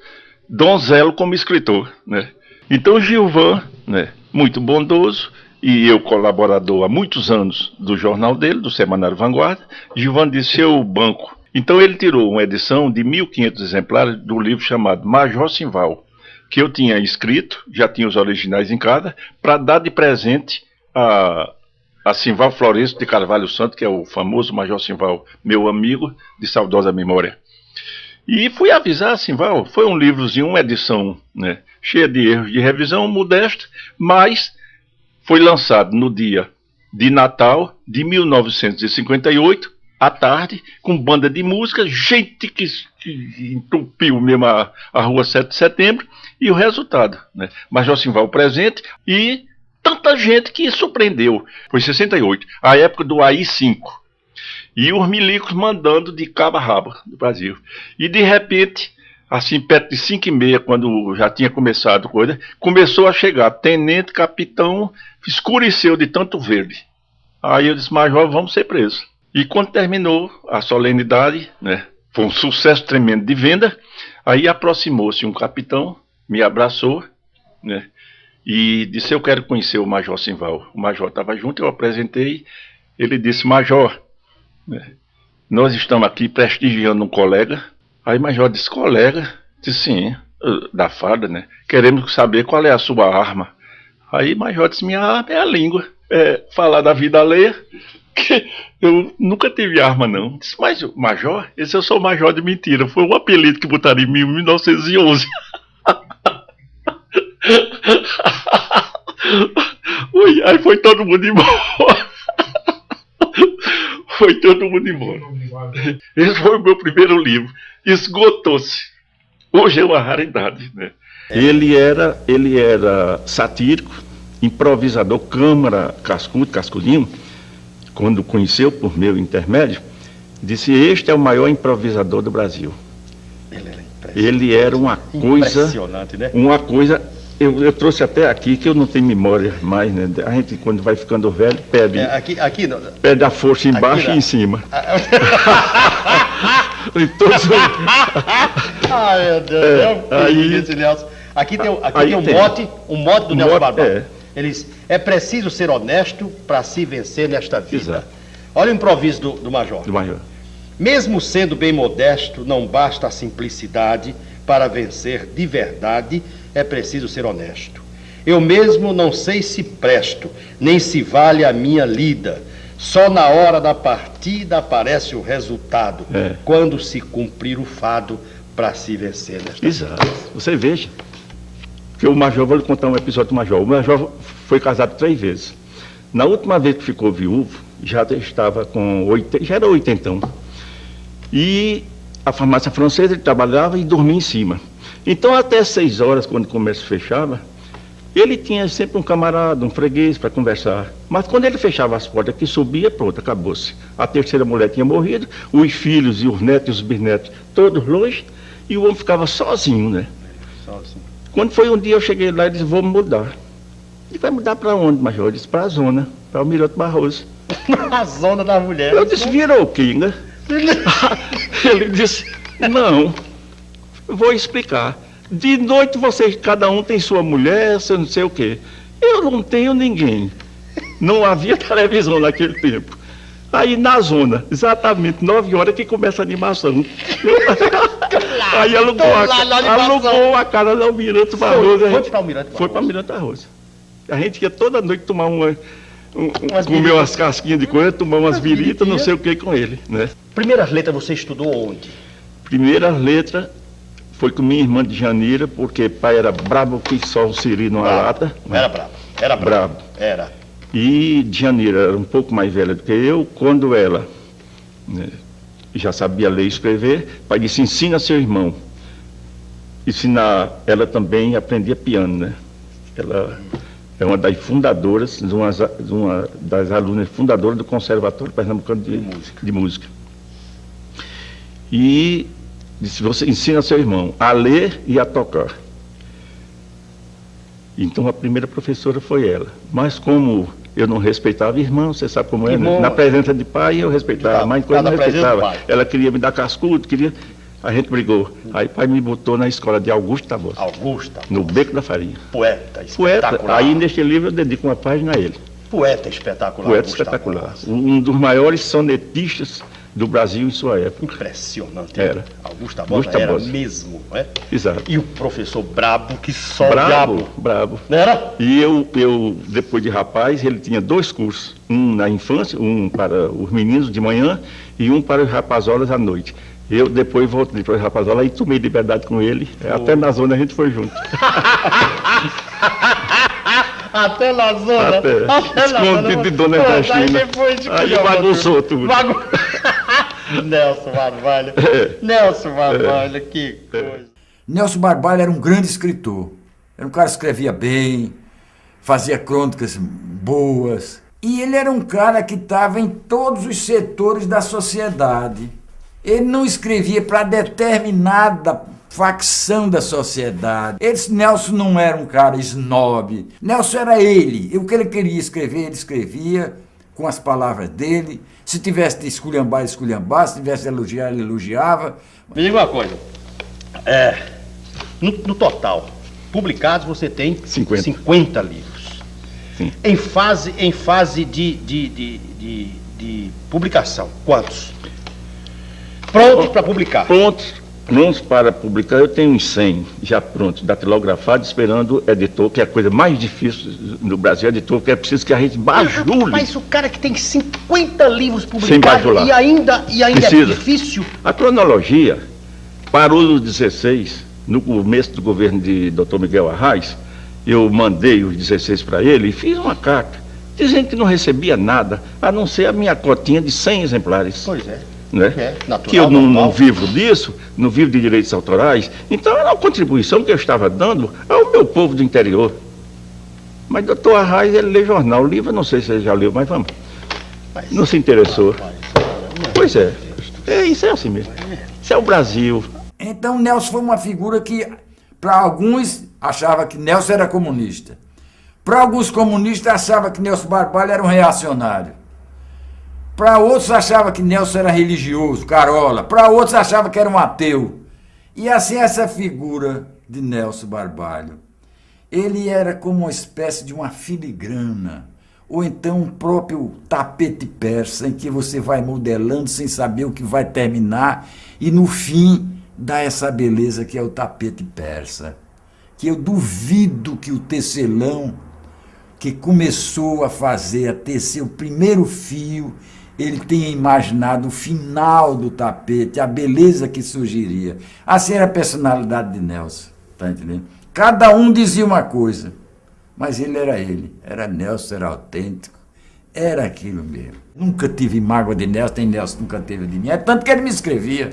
donzelo como escritor, né? Então Gilvan, né, muito bondoso, e eu colaborador há muitos anos do jornal dele, do Semanário Vanguarda, Gilvan disse: seu banco. Então ele tirou uma edição de 1.500 exemplares do livro chamado Major Simval, que eu tinha escrito, já tinha os originais em casa, para dar de presente a Simval Florencio de Carvalho Santo, que é o famoso Major Simval, meu amigo de saudosa memória. E fui avisar a Simval, foi um livrozinho, uma edição, né, cheia de erros de revisão, modesta, mas foi lançado no dia de Natal de 1958, à tarde, com banda de música, gente que entupiu mesmo a rua 7 de setembro, e o resultado, né? Major Simval presente e tanta gente que surpreendeu. Foi 68, a época do AI-5. E os milicos mandando de cabo a rabo do Brasil. E de repente, assim, perto de 5h30, quando já tinha começado a coisa, começou a chegar tenente, capitão, escureceu de tanto verde. Aí eu disse: Major, vamos ser presos. E quando terminou a solenidade, né, foi um sucesso tremendo de venda, aí aproximou-se um capitão, me abraçou, né, e disse: eu quero conhecer o Major Simval. O Major estava junto, eu apresentei, ele disse: Major, né, nós estamos aqui prestigiando um colega. Aí o Major disse: colega? Disse: sim, da farda, né, queremos saber qual é a sua arma. Aí o Major disse: minha arma é a língua, falar da vida alheia. Eu nunca tive arma, não. Disse: mas Major? Esse eu sou Major de mentira. Foi um apelido que botaram em mim em 1911. Ui, aí foi todo mundo embora. Foi todo mundo embora. Esse foi o meu primeiro livro. Esgotou-se. Hoje é uma raridade, né? Ele era satírico, improvisador, Câmara Casculinho, quando conheceu por meu intermédio, disse: este é o maior improvisador do Brasil. Ele era uma coisa... Impressionante, né? Uma coisa... Eu trouxe até aqui, que eu não tenho memória mais, né? A gente, quando vai ficando velho, perde, perde a força embaixo e em cima. Ai, meu Deus, Nelson. Aqui tem um mote do Nelson Barbalho. Ele diz: é preciso ser honesto para se vencer nesta vida. Exato. Olha o improviso do Major. Mesmo sendo bem modesto, não basta a simplicidade. Para vencer de verdade, é preciso ser honesto. Eu mesmo não sei se presto, nem se vale a minha lida. Só na hora da partida aparece o resultado, quando se cumprir o fado para se vencer nesta Exato. Vida. Você veja. Que o Major, vou lhe contar um episódio do Major. O Major foi casado 3 vezes. Na última vez que ficou viúvo, já estava com 80, já era 80. E a farmácia francesa, ele trabalhava e dormia em cima. Então, até 6 horas, quando o comércio fechava, ele tinha sempre um camarada, um freguês para conversar. Mas quando ele fechava as portas, que subia, pronto, acabou-se. A terceira mulher tinha morrido, os filhos e os netos e os bisnetos, todos longe. E o homem ficava sozinho, né? Sozinho. Quando foi um dia, eu cheguei lá e disse, vou mudar. Ele vai mudar para onde, Major? Eu disse, para a zona, para o Almirante Barroso. A zona da mulher. Eu disse, virou o quê, né? Ele disse, não, vou explicar. De noite vocês, cada um tem sua mulher, não sei o quê. Eu não tenho ninguém. Não havia televisão naquele tempo. Aí na zona, exatamente 9 horas que começa a animação. Aí alugou a casa do Almirante Barroso. Foi para o Almirante Barroso? Foi para o Almirante Barroso. A gente ia toda noite tomar comer umas casquinhas de coisa, tomar umas viritas, não sei o que com ele, né? Primeiras letras você estudou onde? Primeiras letras foi com minha irmã de Janeira, porque pai era brabo que só um siri numa lata. Era brabo. Era brabo. Era. E de Janeira era um pouco mais velha do que eu. Quando ela, né, já sabia ler e escrever, pai disse, ensina seu irmão. Ensinar, ela também aprendia piano, né? Ela é uma das fundadoras, uma das alunas fundadoras do Conservatório Pernambucano de Música. E disse, você ensina seu irmão a ler e a tocar. Então a primeira professora foi ela. Mas como eu não respeitava irmão, você sabe como é, né? Na presença de pai eu respeitava, mas quando eu não respeitava, ela queria me dar cascudo, a gente brigou. Aí pai me botou na escola de Augusto Tabosa. Augusto Tabosa. No Beco da Farinha. Poeta espetacular. Aí neste livro eu dedico uma página a ele. Poeta espetacular. Poeta espetacular. Um dos maiores sonetistas do Brasil em sua época. Impressionante. Era. Augusto Tabosa era mesmo, não é? Exato. E o professor brabo que só diabo. Brabo. Não era? E eu, depois de rapaz, ele tinha 2 cursos. Um na infância, um para os meninos de manhã e um para os rapazolas à noite. Eu depois voltei para os rapazolas e tomei liberdade com ele. Até na zona a gente foi junto. Até na zona? Até escondido de Dona Ernestina. Aí bagunçou tudo. Nelson Barbalho. Nelson Barbalho, que coisa. Nelson Barbalho era um grande escritor. Era um cara que escrevia bem, fazia crônicas boas. E ele era um cara que estava em todos os setores da sociedade. Ele não escrevia para determinada facção da sociedade. Nelson não era um cara snob. Nelson era ele. O que ele queria escrever, ele escrevia com as palavras dele. Se tivesse de esculhambar, ele esculhambava. Se tivesse de elogiar, ele elogiava. Me diga uma coisa. No total, publicados você tem 50 livros. Sim. Em fase de publicação, quantos? Prontos para publicar? Prontos para publicar, eu tenho uns 100 já prontos, datilografado, esperando o editor, que é a coisa mais difícil no Brasil, editor, que é preciso que a gente bajule. Mas o cara que tem 50 livros Sem publicados bajular. e ainda é difícil. A cronologia parou nos 16, no começo do governo de Dr. Miguel Arraes. Eu mandei os 16 para ele e fiz uma carta, dizendo que não recebia nada, a não ser a minha cotinha de 100 exemplares. Pois é. Né? Natural, que eu não vivo disso, não vivo de direitos autorais, então era uma contribuição que eu estava dando ao meu povo do interior. Mas doutor Arraes, ele lê jornal, livro, não sei se ele já leu, mas vamos. Não se interessou. Pois é, isso é assim mesmo. Isso é o Brasil. Então Nelson foi uma figura que, para alguns, achava que Nelson era comunista. Para alguns comunistas, achava que Nelson Barbalho era um reacionário. Para outros achava que Nelson era religioso, carola. Para outros achava que era um ateu. E assim essa figura de Nelson Barbalho, ele era como uma espécie de uma filigrana, ou então um próprio tapete persa, em que você vai modelando sem saber o que vai terminar, e no fim dá essa beleza que é o tapete persa. Que eu duvido que o tecelão, que começou a tecer o primeiro fio, ele tinha imaginado o final do tapete, a beleza que surgiria. Assim era a personalidade de Nelson, tá entendendo? Cada um dizia uma coisa, mas ele. Era Nelson, era autêntico, era aquilo mesmo. Nunca tive mágoa de Nelson, nem Nelson nunca teve de mim. É tanto que ele me escrevia.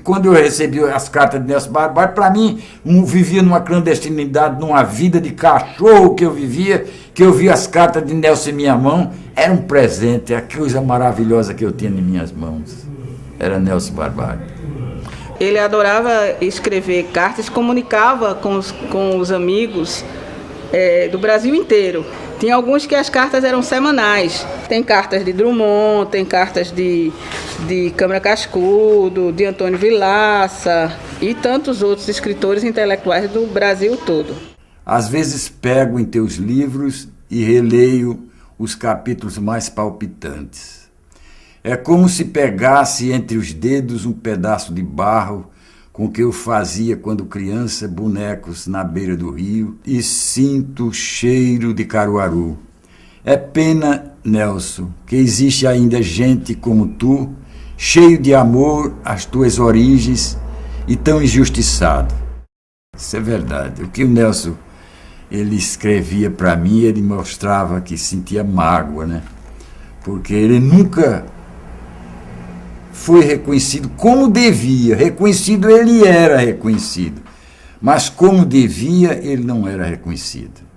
Quando eu recebi as cartas de Nelson Barbalho, para mim, vivia numa clandestinidade, numa vida de cachorro que eu vivia, que eu via as cartas de Nelson em minha mão, era um presente, a coisa maravilhosa que eu tinha em minhas mãos. Era Nelson Barbalho. Ele adorava escrever cartas, comunicava com os amigos do Brasil inteiro. Tinha alguns que as cartas eram semanais. Tem cartas de Drummond, tem cartas de Câmara Cascudo, de Antônio Vilaça e tantos outros escritores intelectuais do Brasil todo. Às vezes pego em teus livros e releio os capítulos mais palpitantes. É como se pegasse entre os dedos um pedaço de barro com que eu fazia quando criança bonecos na beira do rio e sinto o cheiro de Caruaru. É pena, Nelson, que existe ainda gente como tu, cheio de amor às tuas origens e tão injustiçado. Isso é verdade. O que o Nelson ele escrevia para mim, ele mostrava que sentia mágoa, né? Porque ele nunca foi reconhecido como devia. Reconhecido ele era reconhecido, mas como devia ele não era reconhecido.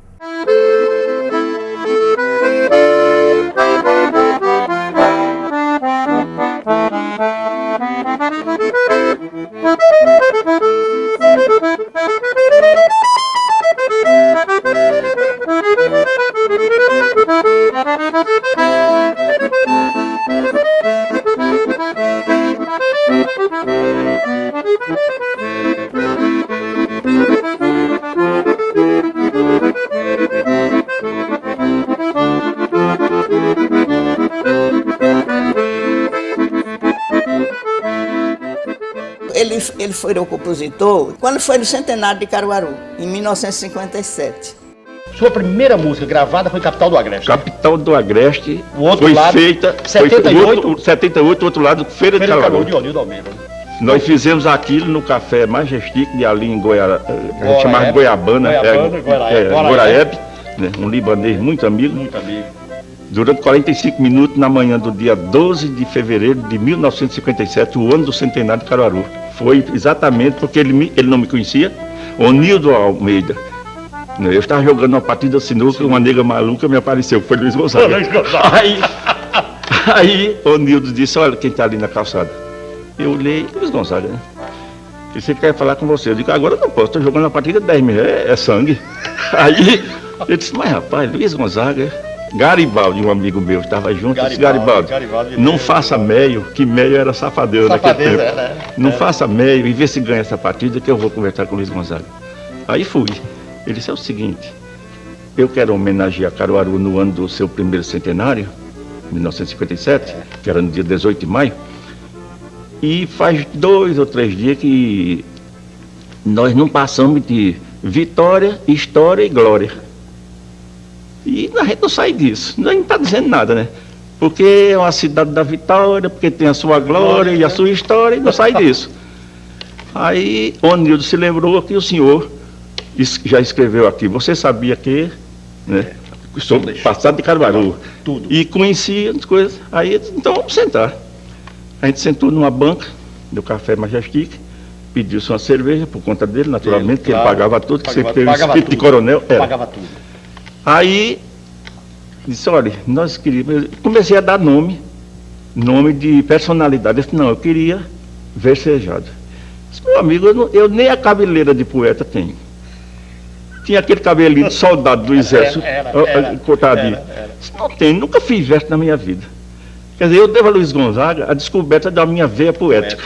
Ele foi o compositor quando foi no centenário de Caruaru, em 1957. Sua primeira música gravada foi Capital do Agreste. Capital do Agreste o outro foi lado, feita... 78? 78, o outro lado, Feira de Caruaru. De Onildo Almeida. Nós fizemos aquilo no Café Majestic, de ali em chamado Goiabana, Goraeb, né, um libanês muito amigo. Muito amigo. Durante 45 minutos na manhã do dia 12 de fevereiro de 1957, o ano do centenário de Caruaru. Foi exatamente porque ele não me conhecia, Onildo Almeida. Eu estava jogando uma partida de sinuca, uma nega maluca me apareceu, foi Luiz Gonzaga. Aí Onildo disse, olha quem está ali na calçada. Eu olhei, Luiz Gonzaga, né? Ele quer falar com você. Eu digo, agora eu não posso, estou jogando uma partida de 10 mil, é sangue. Aí ele disse, mas rapaz, Luiz Gonzaga, Garibaldi, um amigo meu, estava junto, disse, Garibaldi, não faça meio, que meio era safadeza naquele tempo. Não faça meio e vê se ganha essa partida que eu vou conversar com o Luiz Gonzaga. Aí fui. Ele disse, é o seguinte, eu quero homenagear Caruaru no ano do seu primeiro centenário, 1957, que era no dia 18 de maio, e faz 2 ou 3 dias que nós não passamos de vitória, história e glória. E a gente não sai disso, não está dizendo nada, né? Porque é uma cidade da vitória, porque tem a sua glória e a sua história, e não sai disso. Aí Onildo se lembrou que o senhor já escreveu aqui, você sabia que, né, sobre o passado de Caruaru, tudo. E conhecia as coisas, aí então vamos sentar. A gente sentou numa banca do Café Majestic, pediu-se uma cerveja por conta dele, naturalmente, que ele pagava tudo, que sempre teve espírito de coronel. Pagava tudo. Aí disse, olha, nós queríamos, comecei a dar nome de personalidade. Eu disse, não, eu queria Versejado. Disse, meu amigo, eu nem a cabeleira de poeta tenho. Tinha aquele cabelinho de soldado do exército, cortadinho. Não tem, nunca fiz verso na minha vida. Quer dizer, eu devo a Luiz Gonzaga a descoberta da minha veia poética.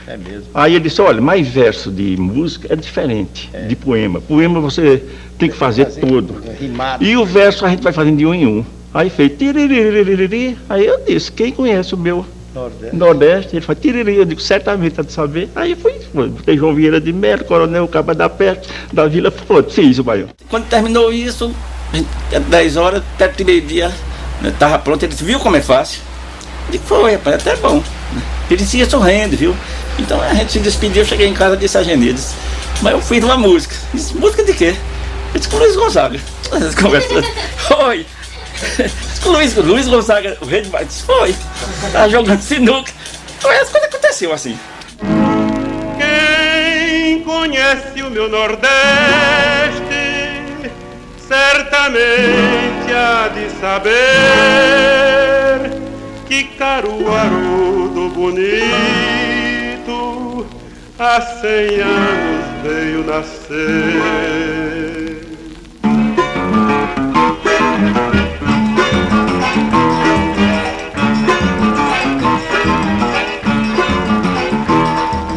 É mesmo. Aí ele disse, olha, mas verso de música é diferente de poema. Poema você tem que fazer todo. Rimado. E o verso a gente vai fazendo de um em um. Aí fez tiririririri. Aí eu disse, quem conhece o meu Nordeste, ele falou tiriri. Eu digo, certamente há de saber. Aí foi João Vieira de Melo, Coronel Caba da Peste, da Vila, pronto, fiz o baião. Quando terminou isso, 10 horas, até tirei dia, estava pronto, ele disse, viu como é fácil? Eu digo, foi, rapaz, até bom. Ele disse, ia sorrindo, viu? Então a gente se despediu, eu cheguei em casa, disse a Genides, mas eu fiz uma música. Disse, música de quê? Eu disse, com o Luiz Gonzaga. Foi. Com o Luiz Gonzaga, o rei de baile, disse, foi. Tava jogando sinuca. Então as coisas aconteceu assim. Quem conhece o meu Nordeste, certamente há de saber que Caruaru do bonito há 100 anos veio nascer.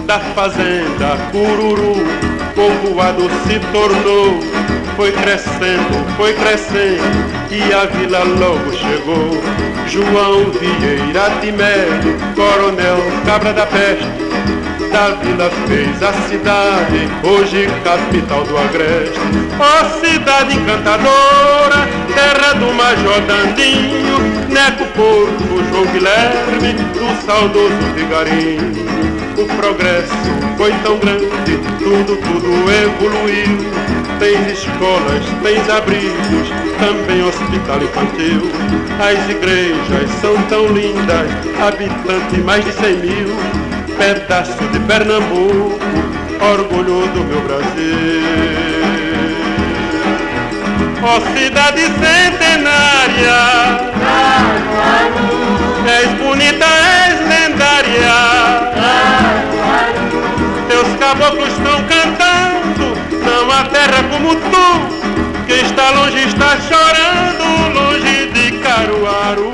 Da fazenda Cururu, povoado se tornou. Foi crescendo, e a vila logo chegou. João Vieira de Melo, coronel Cabra da Peste, da vila fez a cidade, hoje capital do Agreste. Ó cidade encantadora, terra do Major Dandinho, Neco Porto, João Guilherme, do saudoso Vigarinho. O progresso foi tão grande, tudo evoluiu. Tens escolas, tens abrigos, também hospital infantil. As igrejas são tão lindas, habitantes mais de 100 mil. Pedaço de Pernambuco, orgulho do meu Brasil. Ó cidade centenária, és bonita, és lendária. Teus caboclos estão cantando, não há terra como tu. Quem está longe está chorando, longe de Caruaru.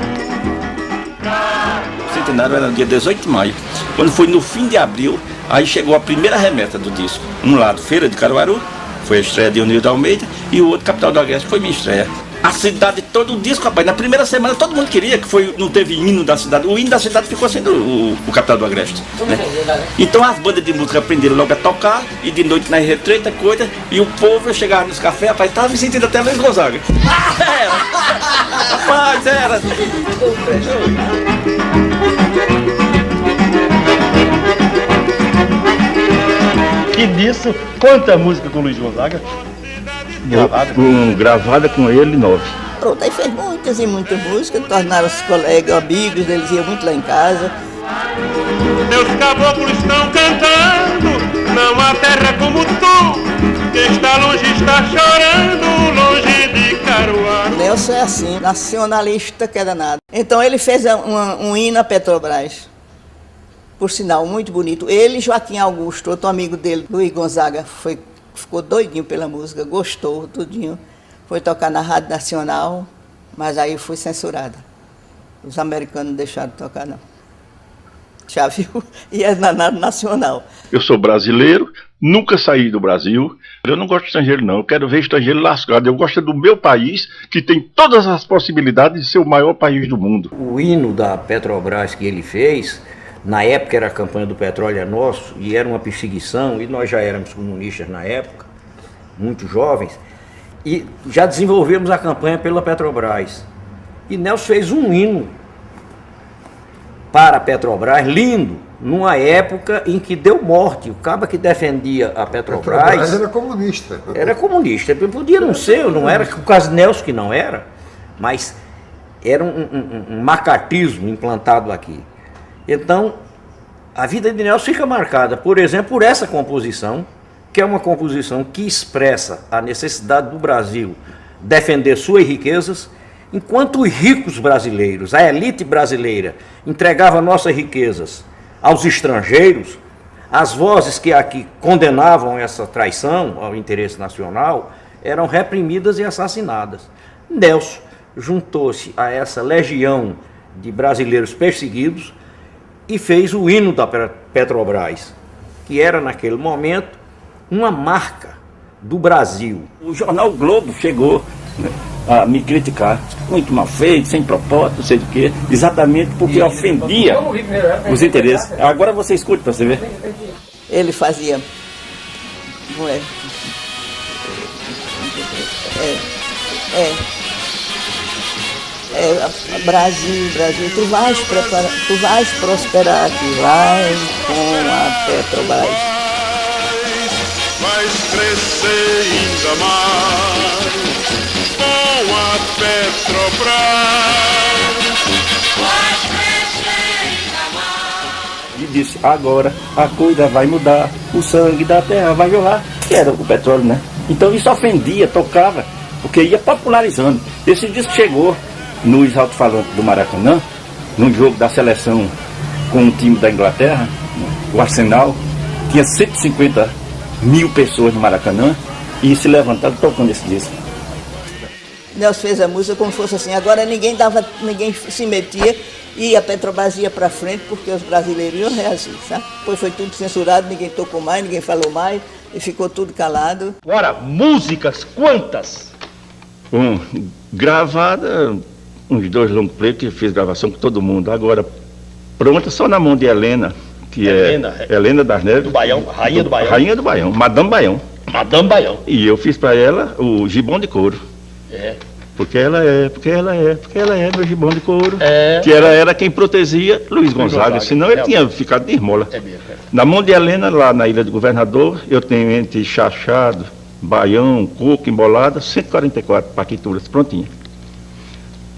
O centenário era no dia 18 de maio. Quando foi no fim de abril, aí chegou a primeira remessa do disco. Um lado, Feira de Caruaru, foi a estreia de Onildo Almeida, e o outro, Capital do Agreste, foi minha estreia. A cidade, todo o disco, rapaz, na primeira semana todo mundo queria, que foi, não teve hino da cidade. O hino da cidade ficou sendo o Capital do Agreste, né? Então as bandas de música aprenderam logo a tocar, e de noite na retreita, coisa, e o povo chegava nos cafés, rapaz, estava me sentindo até Luiz Gonzaga. Rapaz, era. E disso, quanta música com o Luiz Gonzaga? Gravada com ele, 9. Pronto, aí fez muitas e muitas músicas, tornaram-se colegas, amigos, eles iam muito lá em casa. Meus caboclos estão cantando, não há terra como tu. Quem está longe está chorando, longe de Caruaru. Nelson é assim, nacionalista que é danado. Então ele fez um hino a Petrobras. Por sinal, muito bonito. Ele e Joaquim Augusto, outro amigo dele, Luiz Gonzaga, ficou doidinho pela música, gostou, tudinho. Foi tocar na Rádio Nacional, mas aí foi censurada. Os americanos não deixaram de tocar, não. Já viu? E é na Rádio Nacional. Eu sou brasileiro, nunca saí do Brasil. Eu não gosto de estrangeiro, não. Eu quero ver estrangeiro lascado. Eu gosto do meu país, que tem todas as possibilidades de ser o maior país do mundo. O hino da Petrobras que ele fez, na época era a campanha do petróleo é nosso, e era uma perseguição, e nós já éramos comunistas na época, muito jovens, e já desenvolvemos a campanha pela Petrobras. E Nelson fez um hino para a Petrobras, lindo, numa época em que deu morte. O cara que defendia a Petrobras era comunista. Era comunista. Podia não ser, não era, o caso Nelson que não era, mas era um macartismo implantado aqui. Então, a vida de Nelson fica marcada, por exemplo, por essa composição, que é uma composição que expressa a necessidade do Brasil defender suas riquezas, enquanto os ricos brasileiros, a elite brasileira, entregava nossas riquezas aos estrangeiros, as vozes que aqui condenavam essa traição ao interesse nacional eram reprimidas e assassinadas. Nelson juntou-se a essa legião de brasileiros perseguidos e fez o hino da Petrobras, que era naquele momento uma marca do Brasil. O jornal Globo chegou, né, a me criticar, muito mal feito, sem propósito, não sei do que, exatamente porque ofendia os interesses. Agora você escute para você ver. Ele fazia... Brasil, Brasil, tu vais prosperar aqui, vai com a Petrobras. Vais crescer ainda mais com a Petrobras. Vais crescer ainda mais. E disse, agora a coisa vai mudar, o sangue da terra vai jorrar, que era o petróleo, né? Então isso ofendia, tocava, porque ia popularizando. Esse disco chegou nos alto-falantes do Maracanã, num jogo da seleção com o time da Inglaterra, o Arsenal, tinha 150 mil pessoas no Maracanã e se levantaram tocando esse disco. Nelson fez a música como fosse assim, agora ninguém se metia e a Petrobras ia para frente porque os brasileiros iam reagir, sabe? Depois foi tudo censurado, ninguém tocou mais, ninguém falou mais e ficou tudo calado. Agora, músicas, quantas? Gravada, uns 2 long play que fiz gravação com todo mundo. Agora, pronta só na mão de Helena, que Helena das Neves. Do Baião, Rainha do Baião. Rainha do Baião, Madame Baião. Madame Baião. E eu fiz para ela o gibão de couro. Porque ela é meu gibão de couro. Que era quem protegia Luiz Gonzaga, senão ele tinha ficado de esmola. Na mão de Helena, lá na Ilha do Governador, eu tenho entre chachado, baião, coco, embolada, 144 partituras prontinhas.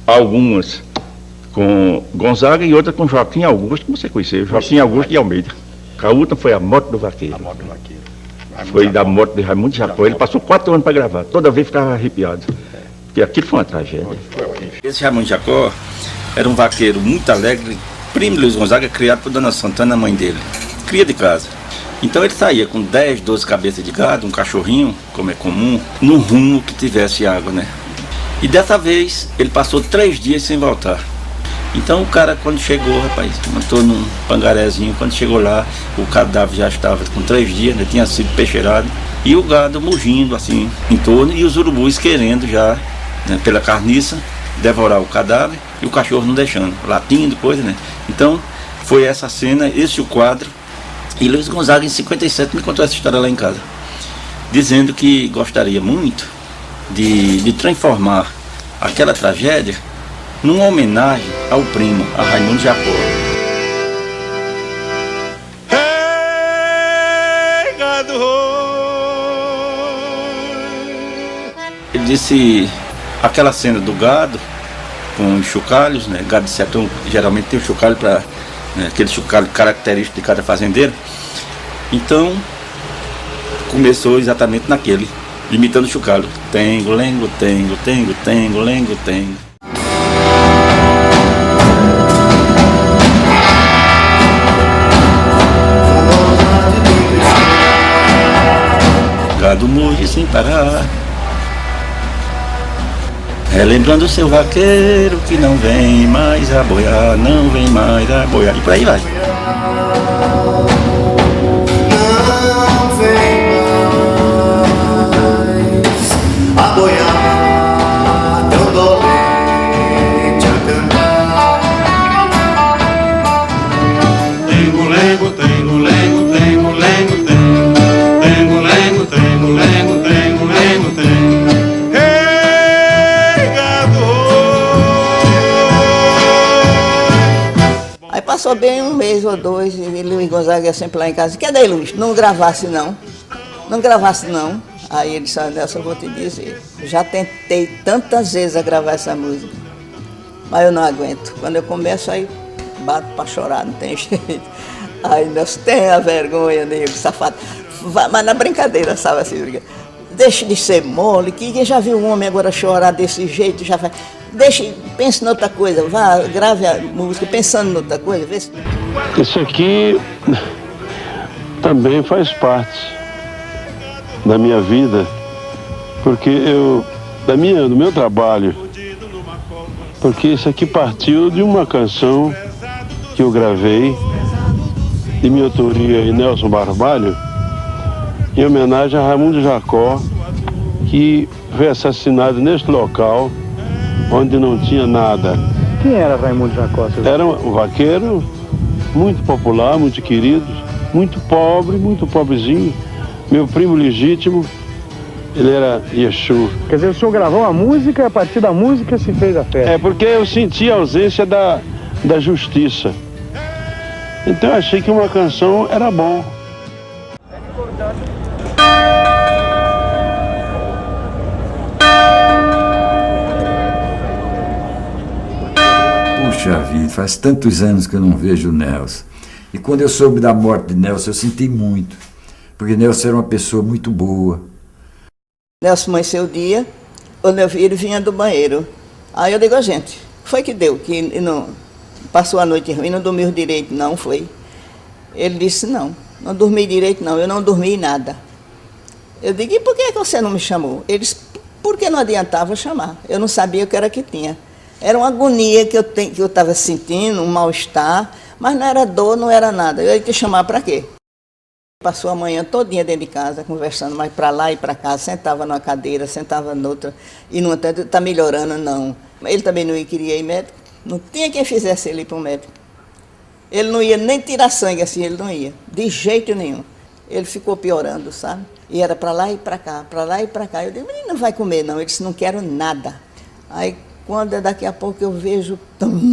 Algumas com Gonzaga e outras com Joaquim Augusto, que você conheceu, Joaquim Augusto de Almeida. A última foi A Morte do Vaqueiro. Foi da morte de Raimundo Jacó. Ele passou 4 anos para gravar, toda vez ficava arrepiado. Porque aquilo foi uma tragédia. Esse Raimundo Jacó era um vaqueiro muito alegre, primo de Luiz Gonzaga, criado por Dona Santana, a mãe dele. Cria de casa. Então ele saía com 10, 12 cabeças de gado, um cachorrinho, como é comum, no rumo que tivesse água, né? E dessa vez ele passou 3 dias sem voltar. Então o cara, quando chegou, rapaz, montou num pangarézinho, quando chegou lá, o cadáver já estava com 3 dias, né? Tinha sido peixeirado, e o gado mugindo assim em torno, e os urubus querendo já, né, pela carniça, devorar o cadáver, e o cachorro não deixando, latindo, coisa, né? Então foi essa cena, esse o quadro. E Luiz Gonzaga, em 57, me contou essa história lá em casa, dizendo que gostaria muito de transformar aquela tragédia numa homenagem ao primo, a Raimundo Jacó. Ele disse aquela cena do gado com os chocalhos, né? Gado de sertão geralmente tem o chocalho para, né, aquele chocalho característico de cada fazendeiro. Então começou exatamente naquele, imitando o chocalho. Tengo, lengo, tengo, tengo, tengo, lengo, tengo. Gado muge sem parar, relembrando o seu vaqueiro que não vem mais a boiar, não vem mais a boiar. E por aí vai. Não vem mais a boiar, tão dolente a cantar. Tengo, lengo, tengo, lengo, tengo, lengo, tengo. Tengo, lengo, tengo, lengo, tengo, lengo, tengo. Aí passou bem 1 mês ou 2 e Luiz Gonzaga ia sempre lá em casa. Cadê Luiz? Não gravasse não. Não gravasse não. Aí ele disse, Nelson, eu vou te dizer. Já tentei tantas vezes a gravar essa música, mas eu não aguento. Quando eu começo, aí bato pra chorar, não tem jeito. Aí Nelson, tenha vergonha, nego, safado. Mas na brincadeira, sabe assim, deixe de ser mole, que quem já viu um homem agora chorar desse jeito, já faz. Deixe, pense em outra coisa, vá, grave a música pensando em outra coisa, vê se... Isso aqui também faz parte da minha vida, porque do meu trabalho, porque isso aqui partiu de uma canção que eu gravei, de minha autoria e Nelson Barbalho, em homenagem a Raimundo Jacó, que foi assassinado neste local, onde não tinha nada. Quem era Raimundo Jacó? Era um vaqueiro muito popular, muito querido, muito pobre, muito pobrezinho. Meu primo legítimo, ele era Yeshua. Quer dizer, o senhor gravou a música e a partir da música se fez a festa? É, porque eu senti a ausência da justiça. Então eu achei que uma canção era bom. Puxa vida, faz tantos anos que eu não vejo o Nelson. E quando eu soube da morte de Nelson, eu senti muito. Porque Nelson era uma pessoa muito boa. Nelson amanheceu o dia, quando eu vi, ele vinha do banheiro. Aí eu digo, gente, foi que deu? Que não passou a noite ruim, não dormiu direito, não foi? Ele disse, não. Não dormi direito, não. Eu não dormi nada. Eu digo, e por que você não me chamou? Eles, porque não adiantava chamar. Eu não sabia o que era que tinha. Era uma agonia que eu estava sentindo, um mal-estar, mas não era dor, não era nada. Eu ia te chamar para quê? Passou a manhã todinha dentro de casa, conversando mais para lá e para cá, sentava numa cadeira, sentava noutra, e no entanto, está melhorando, não. Ele também não queria ir médico, não tinha quem fizesse ele ir para o médico. Ele não ia nem tirar sangue assim, ele não ia, de jeito nenhum. Ele ficou piorando, sabe? E era para lá e para cá, para lá e para cá. Eu disse, menino, não vai comer não, ele disse, não quero nada. Aí, quando daqui a pouco eu vejo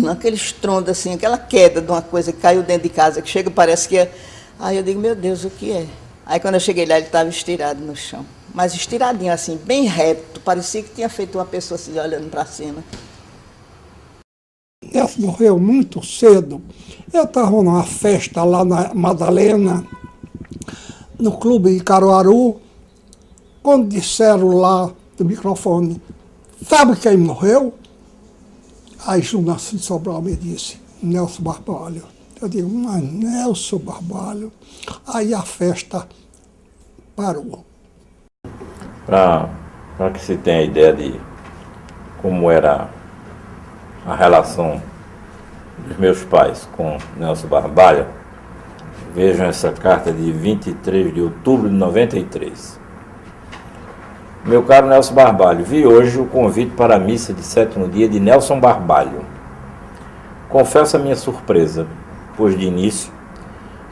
aquele estrondo assim, aquela queda de uma coisa que caiu dentro de casa, que chega, parece que é... Aí eu digo, meu Deus, o que é? Aí quando eu cheguei lá, ele estava estirado no chão. Mas estiradinho assim, bem reto. Parecia que tinha feito uma pessoa assim, olhando para cima. Nelson morreu muito cedo. Eu estava numa festa lá na Madalena, no clube de Caruaru, quando disseram lá do microfone, sabe quem morreu? Aí Jonas Sobral me disse, Nelson Barbalho. Eu digo, mas Nelson Barbalho. Aí a festa parou. Para que se tenha ideia de como era a relação dos meus pais com Nelson Barbalho, vejam essa carta de 23 de outubro de 93. Meu caro Nelson Barbalho, vi hoje o convite para a missa de 7º dia de Nelson Barbalho. Confesso a minha surpresa, pois de início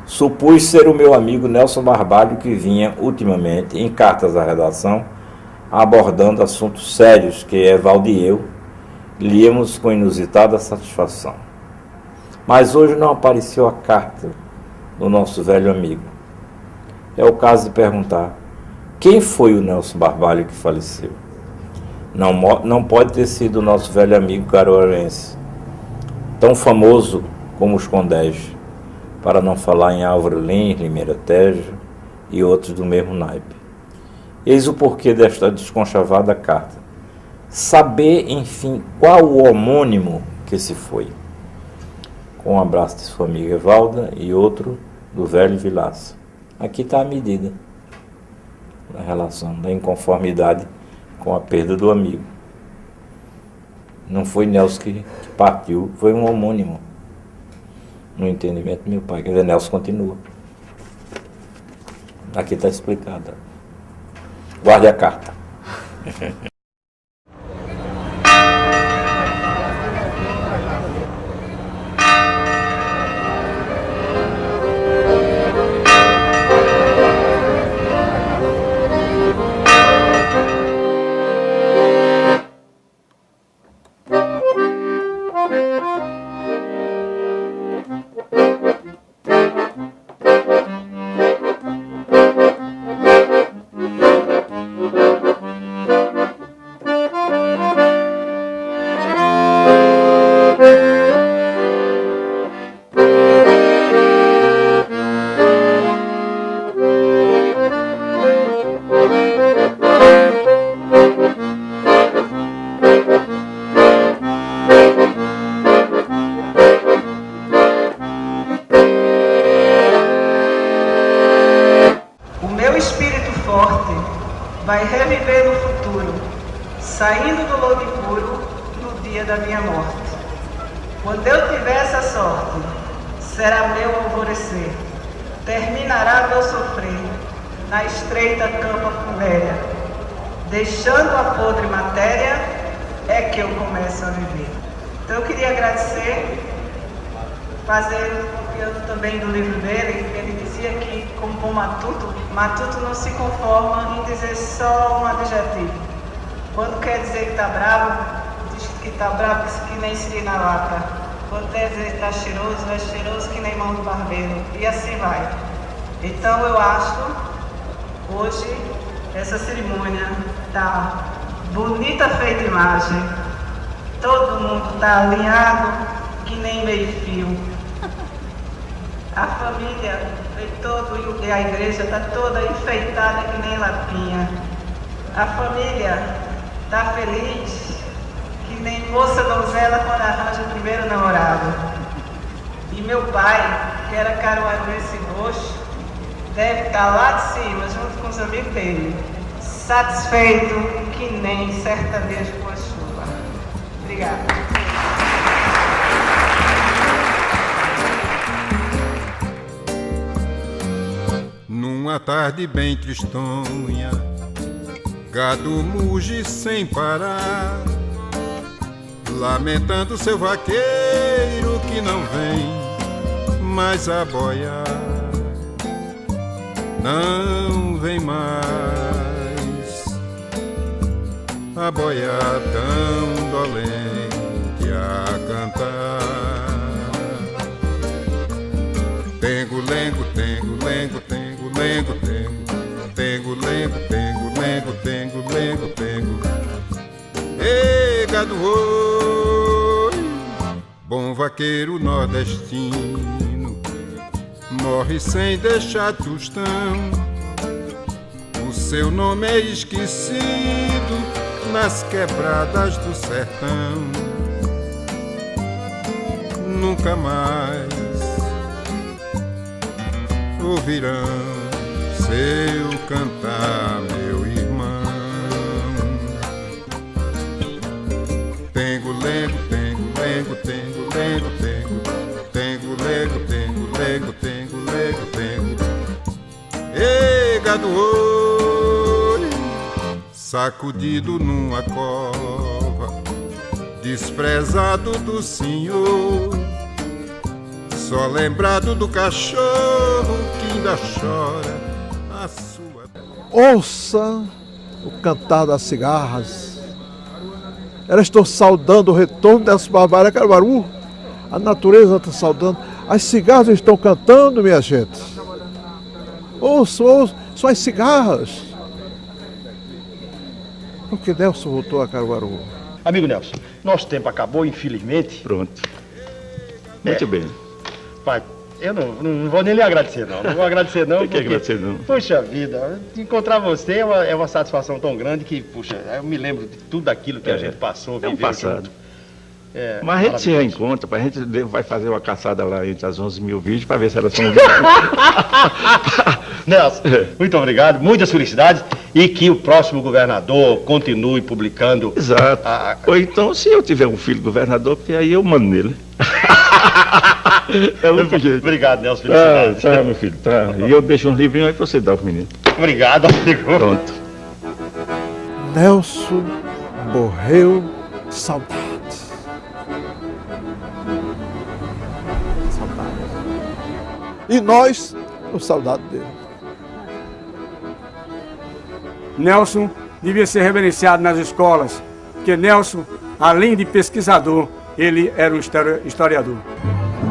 supus ser o meu amigo Nelson Barbalho que vinha ultimamente em cartas à redação abordando assuntos sérios que Evaldo e eu líamos com inusitada satisfação. Mas hoje não apareceu a carta do nosso velho amigo. É o caso de perguntar, quem foi o Nelson Barbalho que faleceu? Não pode ter sido o nosso velho amigo caruaruense, tão famoso como os Condés, para não falar em Álvaro Lins, Limeira Tejo e outros do mesmo naipe. Eis o porquê desta desconchavada carta. Saber, enfim, qual o homônimo que se foi. Com um abraço de sua amiga Evalda e outro do velho Vilaça. Aqui está a medida da relação, da inconformidade com a perda do amigo. Não foi Nelson que partiu, foi um homônimo. No entendimento do meu pai, quer dizer, Nelson continua. Aqui está explicado. Guarde a carta. vai reviver no futuro, saindo do lodo impuro no dia da minha morte. Quando eu tiver essa sorte, será meu alvorecer, terminará meu sofrer na estreita campa funérea. Deixando a podre matéria, é que eu começo a viver. Então eu queria agradecer, fazer copiando também do livro dele, ele dizia que, como bom matuto, matuto não se conforma em dizer só um adjetivo. Quando quer dizer que está bravo, diz que está bravo que nem siri na lata. Quando quer dizer que está cheiroso, é cheiroso que nem mão do barbeiro. E assim vai. Então eu acho, hoje, essa cerimônia está bonita, feita imagem. Todo mundo está alinhado que nem meio fio. A família e a igreja está toda enfeitada que nem lapinha. A família está feliz que nem moça donzela quando arranja o primeiro namorado. E meu pai, que era caruaruense roxo, deve estar lá de cima, junto com os amigos dele, satisfeito que nem sertanejo com a chuva. Obrigada. Numa tarde bem tristonha, gado muge sem parar, lamentando seu vaqueiro que não vem mais a boiar. Não vem mais a boiar tão dolente a cantar. Tengo, lengo, tengo, lengo, tengo, lengo, tengo, tengo, lengo, tengo, lengo, tengo, lengo, tengo. Ei, gado, oi, bom vaqueiro nordestino, morre sem deixar tostão. O seu nome é esquecido nas quebradas do sertão. Nunca mais ouvirão seu cantar, meu irmão. Tengo, lengo, tengo, lengo, tengo, lengo, tengo, tengo, lengo, tengo, lengo, tengo, lengo, tengo. Ei, gado, oi, sacudido numa cova, desprezado do senhor, só lembrado do cachorro que ainda chora a sua... Ouça o cantar das cigarras. Elas estão saudando o retorno de Nelson Barbalho a Caruaru. A natureza está saudando. As cigarras estão cantando, minha gente. Ouça, ouça, são as cigarras. Porque Nelson voltou a Caruaru. Amigo Nelson, nosso tempo acabou, infelizmente. Pronto. Muito bem. Pai, eu não vou nem lhe agradecer, não. Não vou agradecer, não. Tem que agradecer, não. Puxa vida, encontrar você é uma satisfação tão grande que, puxa, eu me lembro de tudo aquilo que a gente passou, viveu. É um passado. Junto. Mas a gente se reencontra, a gente vai fazer uma caçada lá entre as 11 mil vídeos para ver se elas são... Nelson, muito obrigado, muitas felicidades e que o próximo governador continue publicando. Exato. Ou então, se eu tiver um filho governador, porque aí eu mando nele. É muito jeito. Obrigado, Nelson. Felicidades. Tá, meu filho, tá. E eu deixo uns livrinhos aí pra você dar pro menino. Obrigado, amigo. Pronto. Nelson morreu de saudade. E nós, com saudade dele. Nelson devia ser reverenciado nas escolas, porque Nelson, além de pesquisador, ele era um historiador.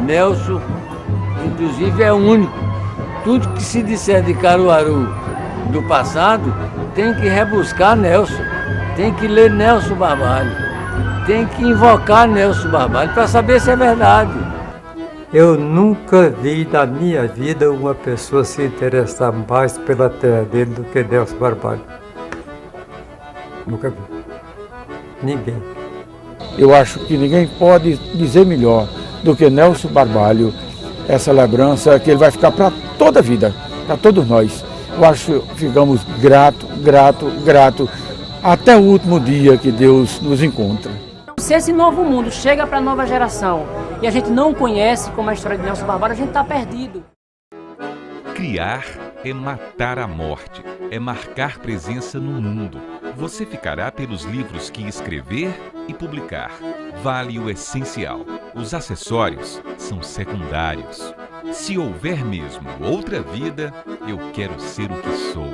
Nelson, inclusive, é único. Tudo que se disser de Caruaru do passado, tem que rebuscar Nelson. Tem que ler Nelson Barbalho. Tem que invocar Nelson Barbalho para saber se é verdade. Eu nunca vi na minha vida uma pessoa se interessar mais pela terra dele do que Nelson Barbalho. Nunca vi. Ninguém. Eu acho que ninguém pode dizer melhor do que Nelson Barbalho essa lembrança que ele vai ficar para toda a vida, para todos nós. Eu acho que ficamos grato até o último dia que Deus nos encontra. Se esse novo mundo chega para a nova geração e a gente não conhece como a história de Nelson Barbalho, a gente está perdido. Criar é matar a morte, é marcar presença no mundo. Você ficará pelos livros que escrever e publicar. Vale o essencial. Os acessórios são secundários. Se houver mesmo outra vida, eu quero ser o que sou.